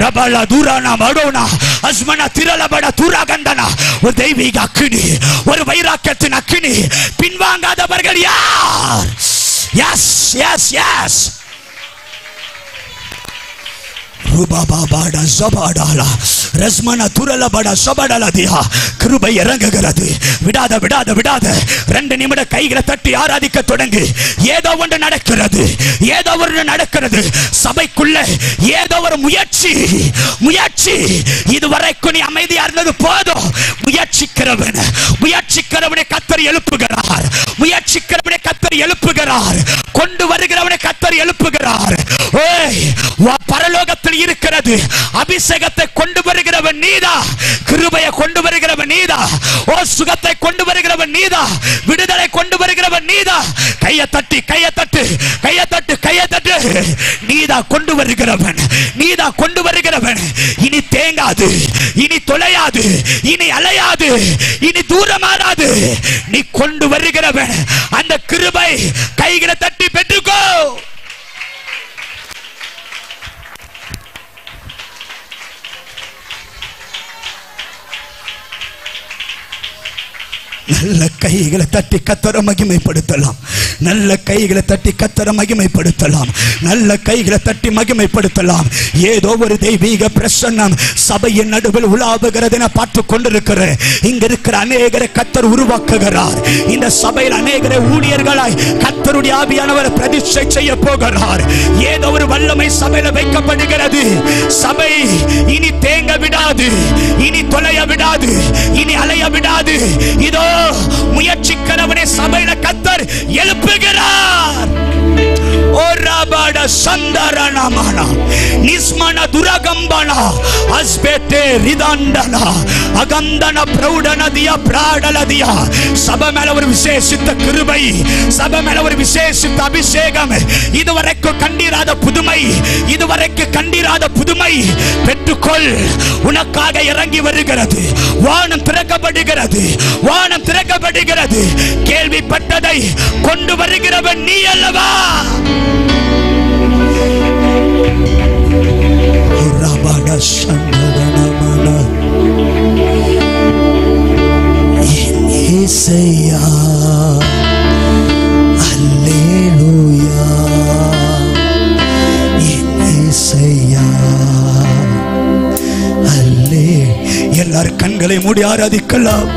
ரபல துரானா மடோனா அஸ்மனா திரலபட துராகண்டனா. ஒரு தெய்வீக அக்கினி, ஒரு வைராக்கியத்தின் அக்கினி. பின்வாங்காதவர்கள் யார்? Yes yes yes. கிருபை இறங்குகிறது. விடாத விடாத விடாத. 2 நிமிட கைகளை தட்டி ஆராதிக்க தொடங்கு. ஏதோ ஒன்று நடக்கிறது, ஏதோ ஒன்று நடக்கிறது. சபைக்குள்ள ஏதோ ஒரு முயற்சி, முயற்சி. இதுவரைக்கும் நீ அமைதியா இருந்தது போதும். முயற்சிக்கிறவன், முயற்சிக்கிறவனை கர்த்தர் எழுப்புகிறார், முயற்சிக்கிறவனை கர்த்தர் எழுப்புகிறார், கொண்டு வருகிறவனை கர்த்தர் எழுப்புகிறார். பரலோகத்தில் இருக்கிறது அபிஷேகத்தை கொண்டு வருகிறவன் நீதா, கிருபையை கொண்டு வருகிறவன் நீதா, ஓ சுகத்தை கொண்டு வருகிறவன் நீதா, விடுதலை கொண்டு வருகிறவன் நீதா. கையை தட்டி, கையை தட்டு, கையை தட்டு, கையை தட்டு. நீதா கொண்டு வருகிறவன், நீதா கொண்டு வருகிறவன். இனி தேங்காது, இனி தொலையாது, இனி அலையாது, இனி தூரமாறாது. நீ கொண்டு வருகிறவன். அந்த கிருபை கைகளை தட்டி பெற்றுக்கோ. நல்ல கைகளை தட்டி கர்த்தரை மகிமைப்படுத்தலாம், நல்ல கைகளை தட்டி கர்த்தரை மகிமைப்படுத்தலாம், நல்ல கைகளை தட்டி மகிமைப்படுத்தலாம். ஏதோ ஒரு தெய்வீக பிரசன்னம் சபையின் நடுவில் உலாவுகிறது என பார்த்து கொண்டிருக்கிறேன். இங்க இருக்கிற அநேகரை கர்த்தர் உருவாக்குகிறார். இந்த சபையில் அநேகரை ஊழியர்களாய் கர்த்தருடைய ஆவியானவர் பிரதிஷ்டை செய்ய போகிறார். ஏதோ ஒரு வல்லமை சபையில வைக்கப்படுகிறது. சபை இனி தேங்க விடாது, இனி தொலைய விடாது, இனி அலைய விடாது. இதோ முயற்சிக்கிறவனை சபையில கர்த்தர் எழுப்புகிறார். ஓராபாட சந்தரணமானா நிஸ்மன துரகம்பனா அஸ்பெட்டே ரிதாண்டனா அகந்தன பிரௌடனதியா பிராடலதியா. சபை மேல ஒரு விசேஷித்த கிருபை, சபை மேல ஒரு விசேஷித்த அபிஷேகம். இதுவரைக்கும் கண்டிராத புதுமை, இதுவரைக்கும் கண்டிராத புதுமை பெற்றுக்கொள். உனக்காக இறங்கி வருகிறது. வானம் திறக்கப்படுகிறது, வானம் திறக்கப்படுகிறது. கேள்விப்பட்டதை கொண்டு வருகிறவன் நீ அல்லவா? இயேசையா அல்லேலூயா, இயேசையா அல்லே. எல்லாரும் கண்களை மூடி ஆராதிக்கலாம்.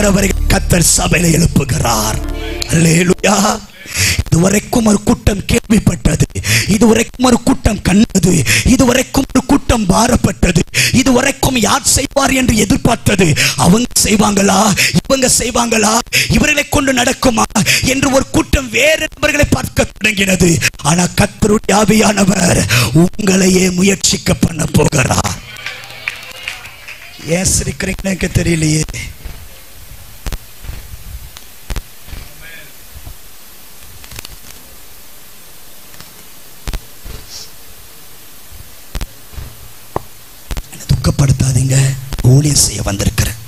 ஜெபிக்கிறவர்கள் கர்த்தர் சபையில எழுப்புகிறார். அல்லேலூயா. இதுவரைக்கும் ஒரு கூட்டம் கேள்விப்பட்டது, இதுவரைக்கும் ஒரு கூட்டம் கண்டது, இதுவரைக்கும் ஒரு கூட்டம் பாரப்பட்டது, இதுவரைக்கும் யார் செய்வார் என்று எதிர்பார்த்தது, அவங்க செய்வாங்களா, இவங்க செய்வாங்களா, இவர்களை கொண்டு நடக்குமா என்று ஒரு கூட்டம் வேறு நபர்களை பார்க்க தொடங்கினது. ஆனா கர்த்தருடைய ஆவியானவர் உங்களையே முயற்சிக்க பண்ண போகிறார். ஏன் சிரிக்கிறீங்கன்னு எனக்கு தெரியலையே. துக்கப்படுத்தாதீங்க, ஊழியம் செய்ய வந்திருக்கிறேன்.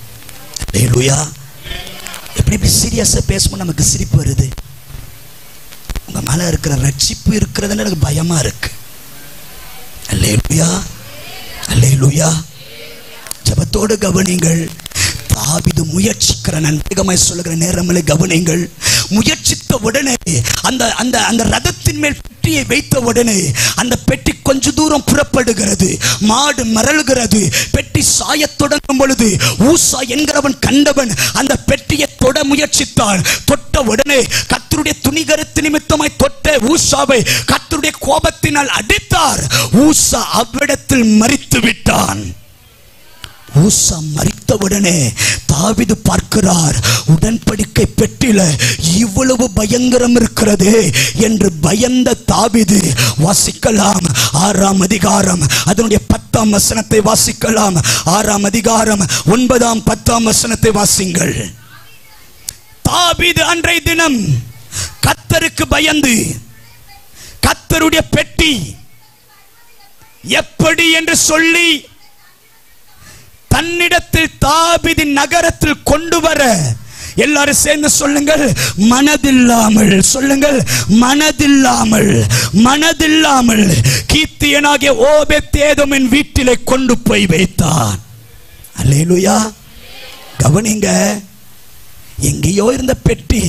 அல்லேலூயா. எப்படி சீரியஸா பேசும்போது நமக்கு சிரிப்பு வருது. உங்க மேல இருக்கிற ரட்சிப்பு இருக்கிறதுன்னு எனக்கு பயமா இருக்கு. அல்லேலூயா, அல்லேலூயா. ஜெபத்தோடு கவனிங்கள். தாவீது முயற்சிக்கிற, நான் வேகமாய் சொல்லுகிற நேரங்களை கவனிங்கள். முயற்சித்த உடனே அந்த அந்த அந்த ரதத்தின் மேல் பெட்டியை வைத்த உடனே அந்த பெட்டி கொஞ்ச தூரம் புறப்படுகிறது, மாடு மரளுகிறது. பெட்டி சாய தொடங்கும் பொழுது ஊசா என்கிறவன் கண்டவன் அந்த பெட்டியை தொட முயற்சித்தான். தொட்ட உடனே கர்த்தருடைய துணிகரத்து நிமித்தமாய் தொட்ட ஊசாவை கர்த்தருடைய கோபத்தினால் அடித்தார். ஊசா அவ்விடத்தில் மரித்து விட்டான். ஊசா மரித்தவுடனே தாவீது பார்க்கிறார், உடன்படிக்கை பெட்டில இவ்வளவு பயங்கரம் இருக்கிறது என்று பயந்த தாவீது. வாசிக்கலாம் 6ஆம் அதிகாரம் அதனுடைய 10ஆம் வசனத்தை வாசிக்கலாம். 6ஆம் அதிகாரம் 9ஆம் 10ஆம் வசனத்தை வாசிங்கள். தாவீது அன்றைய தினம் கர்த்தருக்கு பயந்து கர்த்தருடைய பெட்டி எப்படி என்று சொல்லி தன்னிடத்தில் தாவீதின் நகரத்தில் கொண்டு வர, எல்லாரும் சேர்ந்து சொல்லுங்கள், மனதில்லாமல் சொல்லுங்கள், மனதில்லாமல் மனதில்லாமல் கீத்தியனாகிய ஓபேத்ஏதோமின் வீட்டிலே கொண்டு போய் வைத்தான். அல்லேலூயா. கவனிங்க, எங்கேயோ இருந்த பெட்டி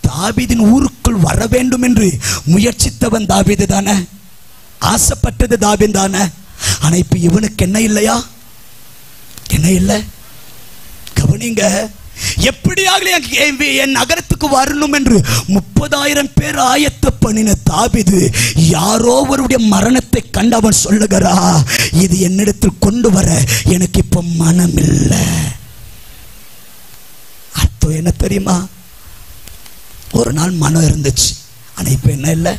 தாவீதின் ஊருக்குள் வர வேண்டும் என்று முயற்சித்தவன் தாவீது தானே, ஆசைப்பட்டது தாவீது தானே. ஆனா இப்ப இவனுக்கு என்ன இல்லையா, என்ன இல்லை. கவனிங்க, எப்படியாக என் நகரத்துக்கு வரணும் என்று 30,000 பேர் ஆயத்த பண்ணின தாவீது யாரோ ஒருடைய மரணத்தை கண்டு அவன் சொல்லுகிறா, இது என்னிடத்தில் கொண்டு வர எனக்கு இப்ப மனம் இல்லை. அர்த்தம் என்ன தெரியுமா? ஒரு நாள் மனம் இருந்துச்சு, ஆனா இப்ப என்ன இல்லை.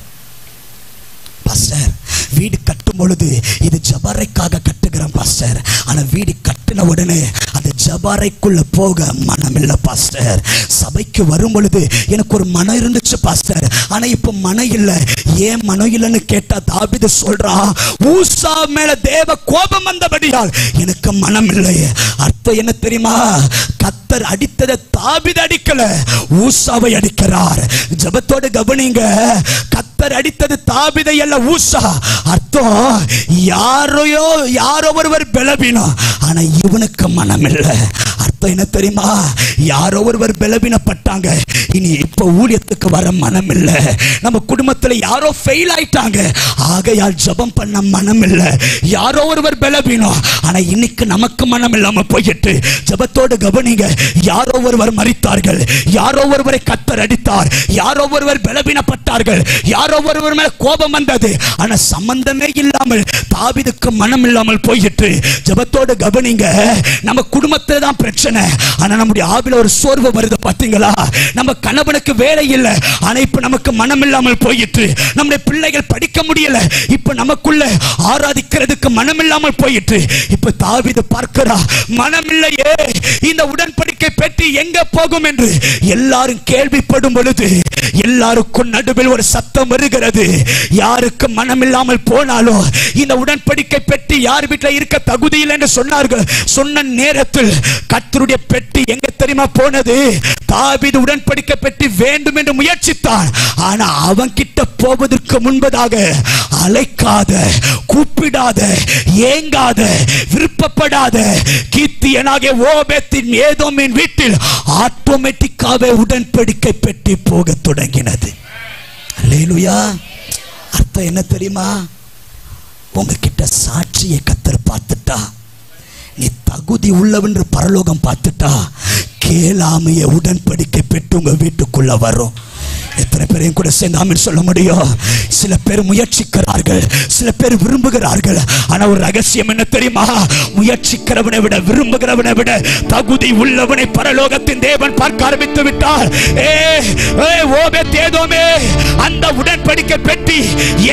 பாஸ்டர், வீடு கட்டும் பொழுது இது ஜபாரைக்காக கட்டுகிறேன் பாஸ்டர், ஆனா வீடு கட்டின உடனே அந்த ஜபாரைக்குள்ள போக மனம் இல்லை பாஸ்டர். சபைக்கு வரும் பொழுது எனக்கு ஒரு மனம் இருந்துச்சு பாஸ்டர், ஆனா இப்ப மனம் இல்லை. ஏன் மனம் இல்லைன்னு கேட்டா தாவீது சொல்றா, ஊசா மேல தேவ கோபம் வந்தபடியால் எனக்கு மனம் இல்லை. அர்த்தம் என்ன தெரியுமா? கர்த்தர் அடித்ததை தாவீது அடிக்கல, ஊசாவை அடிக்கிறார். ஜெபத்தோடு கவனிங்க, கர்த்தர் அடித்தது தாவீதை அல்ல, ஊசா. அர்த்தம், யாரோ ஒருவர் பலவீனம், ஆனா இவனுக்கு மனம் இல்லை. அர்த்தம் என்ன தெரியுமா? யாரோ ஒருவர் பலவீனப்பட்டாங்க, இனி இப்ப ஊழியத்துக்கு வர மனம் இல்லை. நம்ம குடும்பத்துல யாரோ ஃபெயில் ஆயிட்டாங்க, ஆகையால் ஜெபம் பண்ண மனம் இல்லை. யாரோ ஒருவர் பலவீனம், ஆனா இன்னைக்கு நமக்கு மனம் இல்லாம போயிட்டு. ஜெபத்தோடு கவனிங்க, யாரோ ஒருவர் மரித்தார்கள், யாரோ ஒருவரை கர்த்தர் அடித்தார், யாரோ ஒருவர் பலவீனப்பட்டார்கள், யாரோ ஒருவர் மேல கோபம் வந்தது, ஆனா சம்பந்தமே இல்லாமல் தாவீதுக்கு மனம் இல்லாமல் போயிட்டு. ஜெபத்தோடு கவனிங்க, நம்ம குடும்பத்துல தான் பிரச்சனை, ஆனா நம்முடைய ஆவில ஒரு சோர்வு வருது பாத்தீங்களா? நம்ம கணவனுக்கு வேலை இல்லை, ஆனா இப்ப நமக்கு மனம் இல்லாமல் போயிட்டு. நம்முடைய பிள்ளைகள் படிக்க முடியல, இப்ப நமக்குள்ள ஆராதிக்கிறதுக்கு மனம் இல்லாமல் போயிட்டு. இப்ப தாவீது பார்க்கிறா, மனம் இல்லையே, இந்த உடன்படிக்கை பெட்டி எங்க போகும் என்று எல்லாரும் கேள்விப்படும் பொழுது எல்லாருக்கும் நடுவில் ஒரு சத்தம் வருகிறது. யாருக்கு மனம் இல்லாமல் போனாலும் இந்த உடன்படிக்கை பெட்டி யார் வீட்டில் இருக்க தகுதியில் என்று சொன்னார்கள். சொன்ன நேரத்தில் கர்த்தருடைய பெட்டி எங்க தெரியுமா போனது? தாவீது உடன்படிக்கை பெட்டி வேண்டும் என்று முயற்சித்தான், ஆனா அவன் கிட்ட போவதற்கு முன்பதாக அழைக்காத, கூப்பிடாத, ஏங்காத, விருப்பப்படாத கீத்தியனாகிய ஓபேத்தின் ஏதோமின் வீட்டில் ஆட்டோமேட்டிக்காக உடன்படிக்கை பெட்டி போக தொடங்கினது. அல்லேலூயா. அர்த்தம் என்ன தெரியுமா? உங்ககிட்ட சாட்சியை கர்த்தர் பார்த்துட்டா நீ தகுதி உள்ளவென்று பரலோகம் பார்த்துட்டா கேளாமைய உடன்படிக்கை பெற்று உங்க வீட்டுக்குள்ள வரும். எத்தனை பேரையும் கூட சேர்ந்து ஆமென் சொல்ல முடியும்? சில பேர் முயற்சிக்கிறார்கள், சில பேர் விரும்புகிறார்கள். ஆனா ஒரு ரகசியம் என்ன தெரியுமா? முயற்சிக்கிறவனை விட விரும்புகிறவனை விட தகுதி உள்ளவனை பரலோகத்தின் தேவன் பார்க்க ஆரம்பித்து விட்டார். ஓபேதேதோமே, அந்த உடன்படிக்கை பெட்டி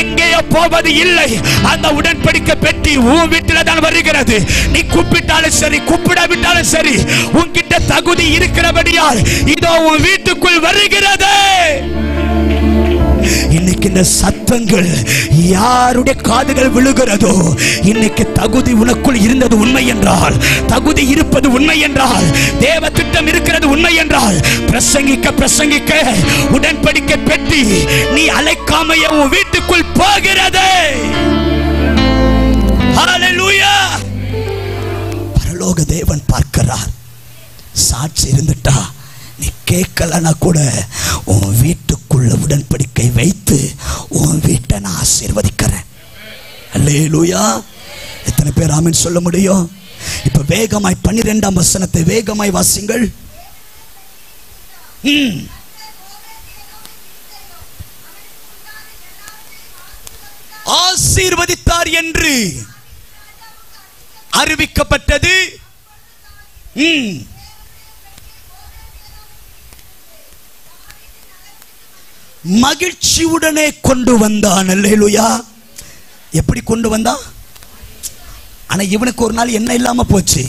எங்கேயோ போவது இல்லை. அந்த உடன்படிக்கை பெட்டி உன் வீட்டில தான் வருகிறது. நீ கூப்பிட்டாலும் சரி, கூப்பிடாவிட்டாலும் சரி, உன்கிட்ட தகுதி இருக்கிறபடியால் இதோ உன் வீட்டுக்குள் வருகிறது. இன்னைக்கு இந்த சத்தங்கள் யாருடைய காதுகள் விழுகிறதோ, இன்னைக்கு தகுதி உனக்குள் இருந்தது உண்மை என்றால், தகுதி இருப்பது உண்மை என்றால், தேவ திட்டம் இருக்கிறது உண்மை என்றால், பிரசங்கிக்க பிரசங்கிக்க உடன்படிக்கை பெட்டி நீ அழைக்காமைய உன் வீட்டுக்குள் போகிறது. ஹல்லேலூயா! பரலோக தேவன் பார்க்கிறார். சாட்சி இருந்துட்டா நீ கேட்கலனா கூட உன் வீட்டுக்குள்ள உடன்படிக்கை வைத்து உன் வீட்டை நான் ஆசீர்வதிக்கிறேன். அல்லேலூயா! எத்தனை பேர் ஆமென் சொல்ல முடியும்? இப்ப வேகமாய் 12ஆம் வசனத்தை வேகமாய் வாசிங்கள். ஆசீர்வதித்தார் என்று அறிவிக்கப்பட்டது. மகிழ்ச்சியுடனே கொண்டு வந்தான். அல்லேலூயா! எப்படி கொண்டு வந்தான்? ஆனா இவனுக்கு ஒரு நாள் என்ன இல்லாம போச்சு.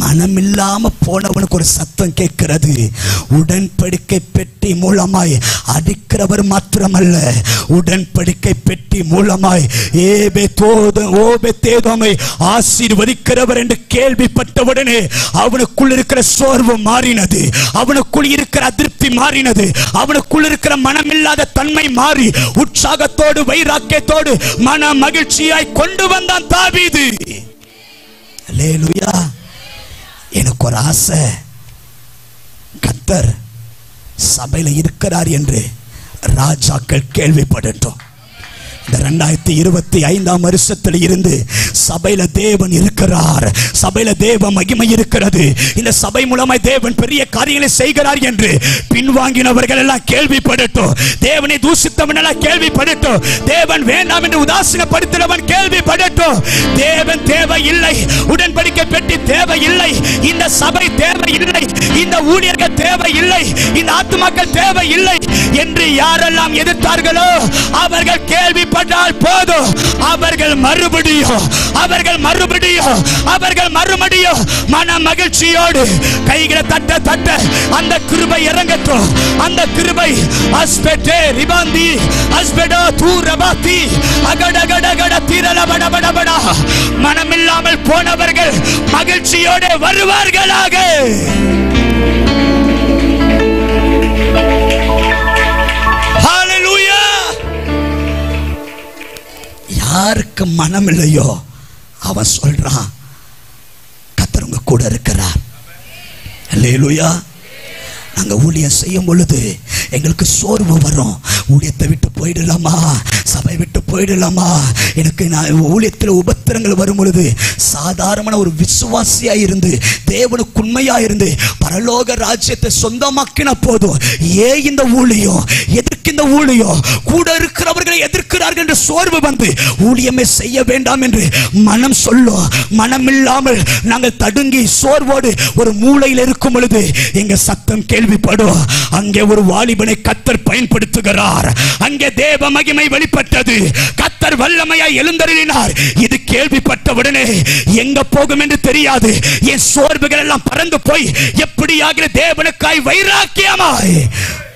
மனம் இல்லாம போனவனுக்கு ஒரு சத்தம் கேட்கிறது. உடன்படிக்கை பெட்டி மூலமாய் அடிக்கிறவர் மாத்திரமல்ல, உடன்படிக்கை பெட்டி மூலமாய் ஓபேதேதோமை ஆசீர்வதிக்கிறவர் என்று கேள்விப்பட்டவுடனே அவனுக்குள் இருக்கிற சோர்வு மாறினது, அவனுக்குள் இருக்கிற அதிருப்தி மாறினது, அவனுக்குள் இருக்கிற மனமில்லாத தன்மை மாறி உற்சாகத்தோடு வைராக்கியத்தோடு மன மகிழ்ச்சியாய் கொண்டு வந்தான் தாவீது. அல்லேலூயா! எனக்கு ஒரு ஆசை, கர்த்தர் சபையில் இருக்கிறார் என்று ராஜாக்கள் கேள்விப்படட்டும். இந்த 2025ஆம் வருஷத்தில் இருந்து சபையில தேவன் இருக்கிறார், சபையில தேவ மகிமை இருக்கிறது, இந்த சபை மூலமாய் தேவன் பெரிய காரியங்களை செய்கிறார் என்று பின்வாங்கினவர்கள் எல்லாம் கேள்விப்படட்டும். தேவனை தூஷித்தவன் எல்லாம் கேள்விப்படட்டும். தேவன் வேண்டாம் என்று உதாசீனப்படுத்தினவன் கேள்விப்படட்டும். தேவன் தேவை இல்லை, உடன்படிக்கை பெட்டி தேவை இல்லை, இந்த சபை தேவை இல்லை, இந்த ஊழியர்கள் தேவை இல்லை, இந்த ஆத்துமாக்கள் தேவை இல்லை என்று யாரெல்லாம் எதிர்த்தார்களோ அவர்கள் கேள்விப்பட்டால் போதும், அவர்கள் மறுபடியும் மன மகிழ்ச்சியோடு கைகளை தட்ட தட்ட அந்த கிருபை இறங்கட்டும். அந்த கிருபை அஸ்பெடே ரிபாந்தி அஸ்பெடோ தூரபாத்தி அகடகடகட திரளபடபடபடா மனமில்லாமல் போனவர்கள் மகிழ்ச்சியோடு வருவார்களாக. யாருக்கு மனம் இல்லையோ அவன் சொல்றான், கர்த்தர் உங்க கூட இருக்கிறார். அல்லேலூயா! நாங்க ஊழியம் செய்யும் பொழுது எங்களுக்கு சோர்வு வரும். ஊழியத்தை விட்டு போயிடலாமா, சபை விட்டு போயிடலாமா, எனக்கு ஊழியத்தில் உபத்திரங்கள் வரும் பொழுது சாதாரண ஒரு விசுவாசியா இருந்து தேவனுக்கு உண்மையா இருந்து பரலோக ராஜ்யத்தை சொந்தமாக்கின போதும் ஏன் இந்த ஊழியம், எதற்கு இந்த ஊழியம், கூட இருக்கிறவர்களை எதிர்க்கிறார்கள் என்று சோர்வு வந்து ஊழியமே செய்ய வேண்டாம் என்று மனம் சொல்லும். மனம் இல்லாமல் நாங்கள் தடுங்கி சோர்வோடு ஒரு மூலையில் இருக்கும் பொழுது எங்க சத்தம் கேள்விப்படும். அங்கே ஒரு வாலிபனை கர்த்தர் பயன்படுத்துகிறார். அங்கே தேவ மகிமை வெளிப்பட்டது. கர்த்தர் வல்லமையாய் எழுந்தருளினார். இது கேள்விப்பட்டவுடனே எங்க போகும் என்று தெரியாது. என் சோர்வுகள் எல்லாம் பறந்து போய் எப்படியாக தேவனுக்காய் வைராக்கியமாய்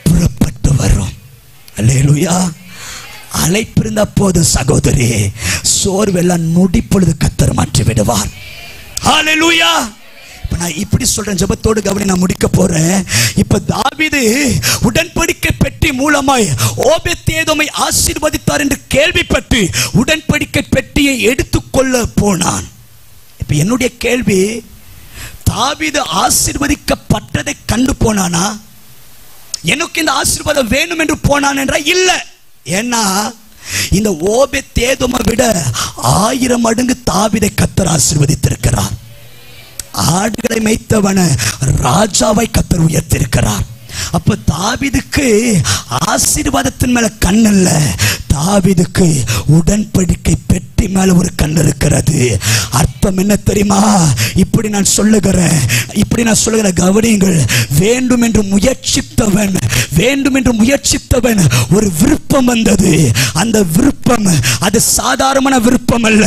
புறப்பட்டு வரும். அல்லேலூயா! அழைப்பிருந்த போது சகோதரி சோர்வெல்லாம் நொடி பொழுது கர்த்தர் மாற்றி விடுவார். ஹல்லேலூயா! நான் இப்படி சொல்றேன், ஜெபத்தோடு கவனி நான் முடிக்க போறேன். இப்ப தாவீது உடன்படிக்கை பெட்டி மூலமாய் ஓபேதேதோமை ஆசீர்வதித்தார் என்று கேள்விப்பட்டு உடன்படிக்கை பெட்டியை எடுத்துக்கொள்ள போனான். இப்ப என்னுடைய கேள்வி, தாவீது ஆசீர்வதிக்கப்பட்டதை கண்டு போனானா, எனக்கு இந்த ஆசீர்வாதம் வேணும் என்று போனான் என்றா? இல்ல. ஏன்னா இந்த ஓபேதேதோமை விட 1000 மடங்கு தாவீதை கர்த்தர் ஆசீர்வதித்திருக்கிறார். ஆடுகளை மேய்த்தவன ராஜாவை கர்த்தர் உயர்த்திருக்கிறார். அப்ப தாவீதுக்கு ஆசீர்வாதத்தின் மேல கண் இல்ல, தாவீதுக்கு உடன்படிக்கை பெட்டி மேல ஒரு கண் இருக்கிறது. அர்த்தம் என்ன தெரியுமா? இப்படி நான் சொல்லுகிறேன் கவனியுங்கள். வேண்டும் என்று முயற்சித்தவன் ஒரு விருப்பம் வந்தது. அந்த விருப்பம் அது சாதாரண விருப்பம் அல்ல,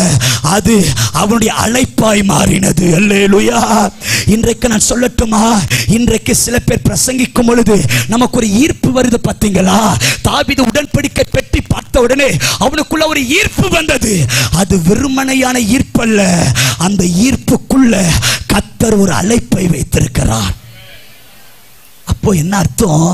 அது அவனுடைய அழைப்பாய் மாறினது. அல்லேலூயா. இன்றைக்கு நான் சொல்லட்டுமா, இன்றைக்கு சில பேர் பிரசங்கிக்கும் பொழுது நமக்கு ஒரு ஈர்ப்பு வருது. பாத்தீங்களா? தாவீது உடன்படிக்கை பெட்டி பார்த்த உடனே அவனுக்குள்ள ஒரு ஈர்ப்பு வந்தது. அது வெறுமனையான ஈர்ப்பு அல்ல, அந்த ஈர்ப்புக்குள்ள கர்த்தர் ஒரு அழைப்பை வைத்திருக்கிறார். அப்போ என்ன அர்த்தம்?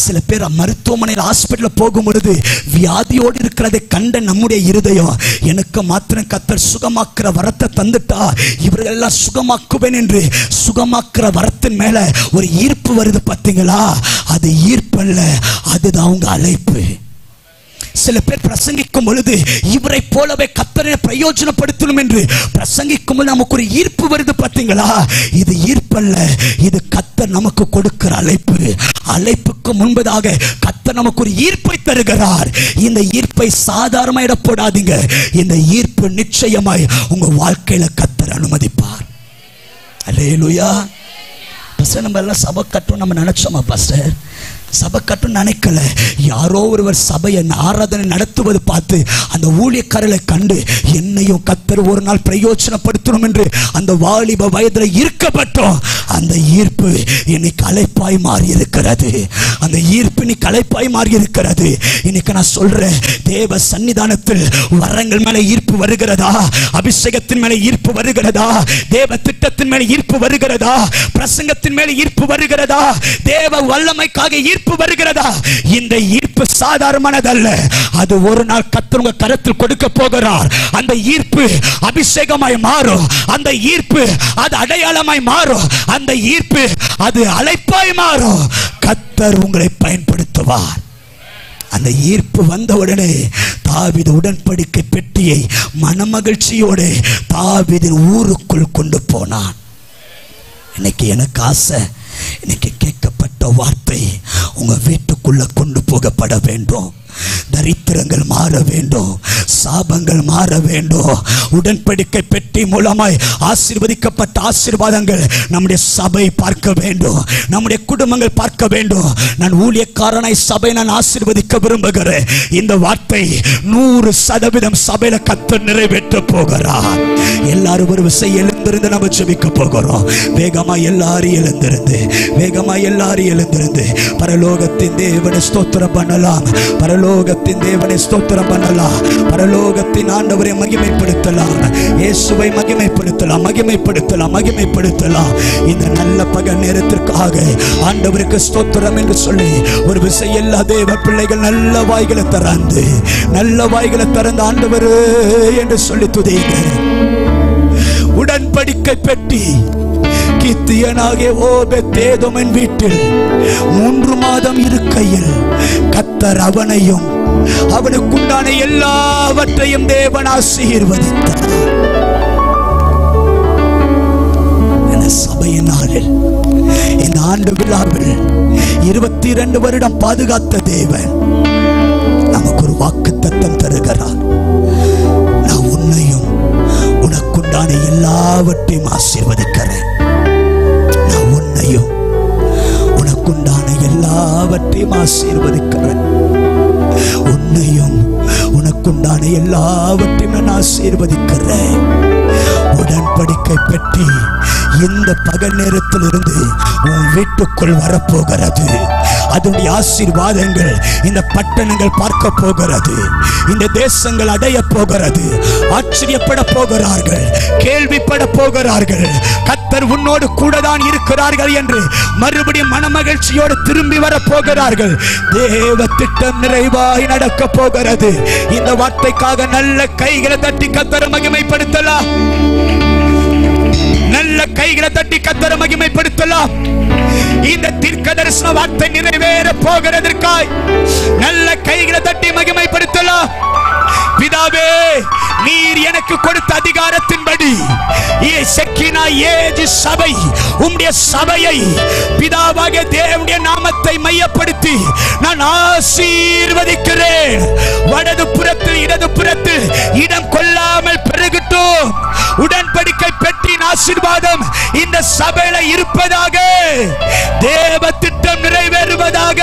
சில பேர் மருத்துவமனையில் ஹாஸ்பிட்டல் போகும் பொழுது வியாதியோடு இருக்கிறதை கண்ட நம்முடைய இருதயம், எனக்கு மாத்திரம் கர்த்தர் சுகமாக்குற வரத்தை தந்துட்டா இவர்கள் எல்லாம் சுகமாக்குவேன் என்று சுகமாக்குற வரத்தின் மேல ஒரு ஈர்ப்பு வருது. பார்த்தீங்களா? அது ஈர்ப்பு அல்ல, அதுதான் அவங்க அழைப்பு. சில பேர் பிரசங்கிக்கும் பொழுது இவரை போலவே கர்த்தரை பிரயோஜனப்படுத்தணும் என்று பிரசங்கிக்கும் பொழுது நமக்கு ஒரு ஈர்ப்பு வருது. பார்த்தீங்களா? இது ஈர்ப்பல்ல, இது கர்த்தர் நமக்கு கொடுக்கிற அழைப்பு. அழைப்புக்கு முன்பதாக கர்த்தர் நமக்கு ஒரு ஈர்ப்பை தருகிறார். இந்த ஈர்ப்பை சாதாரணமா இட போடாதீங்க. இந்த ஈர்ப்பு நிச்சயமாய் உங்க வாழ்க்கையில கர்த்தர் அனுமதிப்பார். அல்லேலூயா. பாஸ்டர், நம்ம எல்லாம் சபை கட்டும் நம்ம நினைச்சோமா? பாஸ்டர், சபை கட்டும் நினைக்கல. யாரோ ஒருவர் சபையை ஆராதனை நடத்துவது பார்த்து அந்த ஊழியக்காரர்களை கண்டு என்னையும் கர்த்தர் ஒரு நாள் பிரயோஜனப்படுத்தணும் என்று அந்த வாலிப வயதில் ஈர்க்கப்பட்டோம். அந்த ஈர்ப்பு இன்னைக்கு அழைப்பாய் மாறி இருக்கிறது. அந்த ஈர்ப்பு இன்னைக்கு அழைப்பாய் மாறி இருக்கிறது. இன்னைக்கு நான் சொல்றேன், தேவ சன்னிதானத்தில் வரங்கள் மேல ஈர்ப்பு வருகிறதா? அபிஷேகத்தின் மேல ஈர்ப்பு வருகிறதா? தேவ திட்டத்தின் மேல ஈர்ப்பு வருகிறதா? பிரசங்கத்தின் மேல ஈர்ப்பு வருகிறதா? தேவ வல்லமைக்காக ஈர்ப்பு வருகிறதா? இந்த ஈர்ப்பு சாதாரணமானதல்ல. அது ஒரு நாள் கர்த்தர் உங்க கரத்தில் கொடுக்க போகிறார். அந்த ஈர்ப்பு அபிஷேகமாய் மாறும். அந்த ஈர்ப்பு அது அடையாளமாய் மாறும். அந்த ஈர்ப்பு அது அழைப்பாய் மாறும். கர்த்தர் உங்களை பயன்படுத்துவார். அந்த ஈர்ப்பு வந்தவுடனே தாவீது உடன்படிக்கை பெட்டியை மனமகிழ்ச்சியோடு தாவீதின் ஊருக்குள் கொண்டு போனான். இன்னைக்கு எனக்கு ஆசை, இன்னைக்கு கேட்கப்பட்ட வார்த்தை உங்க வீட்டுக்குள்ள கொண்டு போகப்பட வேண்டும். தரித்திரங்கள் மாற வேண்டும், சாபங்கள் மாற வேண்டும். உடன்படிக்கை பெட்டி மூலமாய் ஆசீர்வதிக்கப்பட்ட ஆசீர்வாதங்கள் நம்முடைய சபை பார்க்க வேண்டும், நம்முடைய குடும்பங்கள் பார்க்க வேண்டும். நான் ஊழியக்காரனாய் சபை நான் ஆசீர்வதிக்க விரும்புகிறேன். இந்த வார்த்தை 100% சபையில கர்த்தர் நிறைவேற்ற போகிறார். எல்லாரும் ஒரு விஷயம் எழுந்திருந்து நம்ம ஜெபிக்க போகிறோம். வேகமா எல்லாரும் எழுந்திருந்து பரலோகத்தின் தேவனை ஸ்தோத்திரம் பண்ணலாம். பரலோகத்தின் தேவனை ஸ்தோத்திரம் பண்ணலாம். பரலோகத்தின் ஆண்டவரை மகிமைப்படுத்தலாம். இயேசுவை மகிமைப்படுத்தலாம். இந்த நல்ல பகல் நேரத்திற்காக ஆண்டவருக்கு ஸ்தோத்திரம் என்று சொல்லி ஒரு விஷயம் எல்லா தேவ பிள்ளைகள் நல்ல வாய்களை திறந்து ஆண்டவர் என்று சொல்லி துதிங்க. உடன்படிக்கை பெட்டி கித்தியனாகிய ஓபேதேதோமின் வீட்டில் 3 மாதம் இருக்கையில் கர்த்தர் அவனையும் அவனுக்குண்டான எல்லாவற்றையும் தேவன் ஆசீர்வதித்தார். இந்த சபையின் நாளில், இந்த ஆண்டு விழாவில் 22 வருடம் பாதுகாத்த தேவன் நமக்கு ஒரு வாக்குத்தத்தம் தருகிறார். நான் உன்னையும் உனக்குண்டான எல்லாவற்றையும் ஆசீர்வதிக்கிறேன். நான் உன்னையும் உனக்குண்டான எல்லாவற்றையும் ஆசீர்வதிக்கிறேன். உன்னையும் உனக்குண்டான எல்லாவற்றையும் நான் ஆசீர்வதிக்கிறேன். உடன்படிக்கை பெட்டி இந்த பகல் நேரத்தில் இருந்து உன் வீட்டுக்குள் வரப்போகிறது. அதனுடைய ஆசீர்வாதங்கள் இந்த பட்டணங்கள் பார்க்க போகிறது. இந்த தேசங்கள் அடைய போகிறது. ஆச்சரியப்பட போகிறார்கள், கேள்விப்பட போகிறார்கள். கர்த்தர் உன்னோடு கூட தான் இருக்கிறார்கள் என்று மறுபடியும் மனமகிழ்ச்சியோடு திரும்பி வர போகிறார்கள். தேவ திட்டம் நிறைவாய் நடக்க போகிறது. இந்த வார்த்தைக்காக நல்ல கைகளை தட்டி கர்த்தரை மகிமைப்படுத்தலாம். நல்ல கைகளை தட்டி கர்த்தரை மகிமைப்படுத்தலாம். இந்த தீர்க்க தரிசன வார்த்தை நிறைவேற போகிறதற்காய் நல்ல கைகளை தட்டி மகிமைப்படுத்தலாம். பிதாவே, நீர் எனக்கு கொடுத்த அதிகாரத்தின்படி சபை, உம்முடைய சபையை பிதாவாகிய தேவனுடைய நாமத்தை மையப்படுத்தி நான் ஆசீர்வதிக்கிறேன். வலது புறத்தில் இடது புறத்தில் இடம் கொள்ளாமல் பெருகட்டும். உடன்படிக்கை பெற்றின் ஆசீர்வாதம் இந்த சபையில இருப்பதாக. தேவ திட்டம் நிறைவேறுவதாக.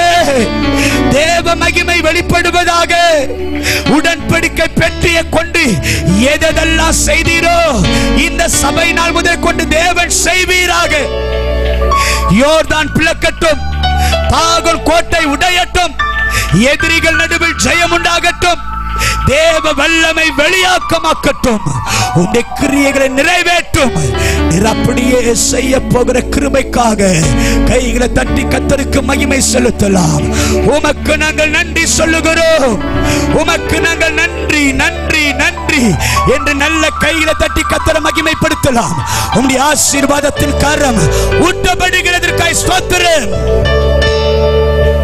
தேவ மகிமை வெளிப்படுவதாக. உடன்படிக்கை பெற்றிய கொண்டு எதெல்லாம் செய்தீரோ இந்த சபை நாள் முதல் கொண்டு தேவன் செய்வீராக. யோர்தான் பிளக்கட்டும், பாகல் கோட்டை உடையட்டும், எதிரிகள் நடுவில் ஜெயம் உண்டாகட்டும், தேவ வல்லமை வெளியாக்கமாக்கட்டும், உம்முடைய கிரியைகளை நிறைவேற்றும். நீர் அப்படியே செய்ய போகிற கிருபைக்காக கைகளை தட்டி கர்த்தருக்கு மகிமை செலுத்தலாம். உமக்கு நாங்கள் நன்றி சொல்லுகிறோம். உமக்கு நாங்கள் நன்றி நன்றி நன்றி என்று நல்ல கைகளை தட்டி கர்த்தரை மகிமைப்படுத்தலாம். உம்முடைய ஆசீர்வாதத்தின் கரம் ஊட்டப்படுகிறதற்காய் ஸ்தோத்திரம்.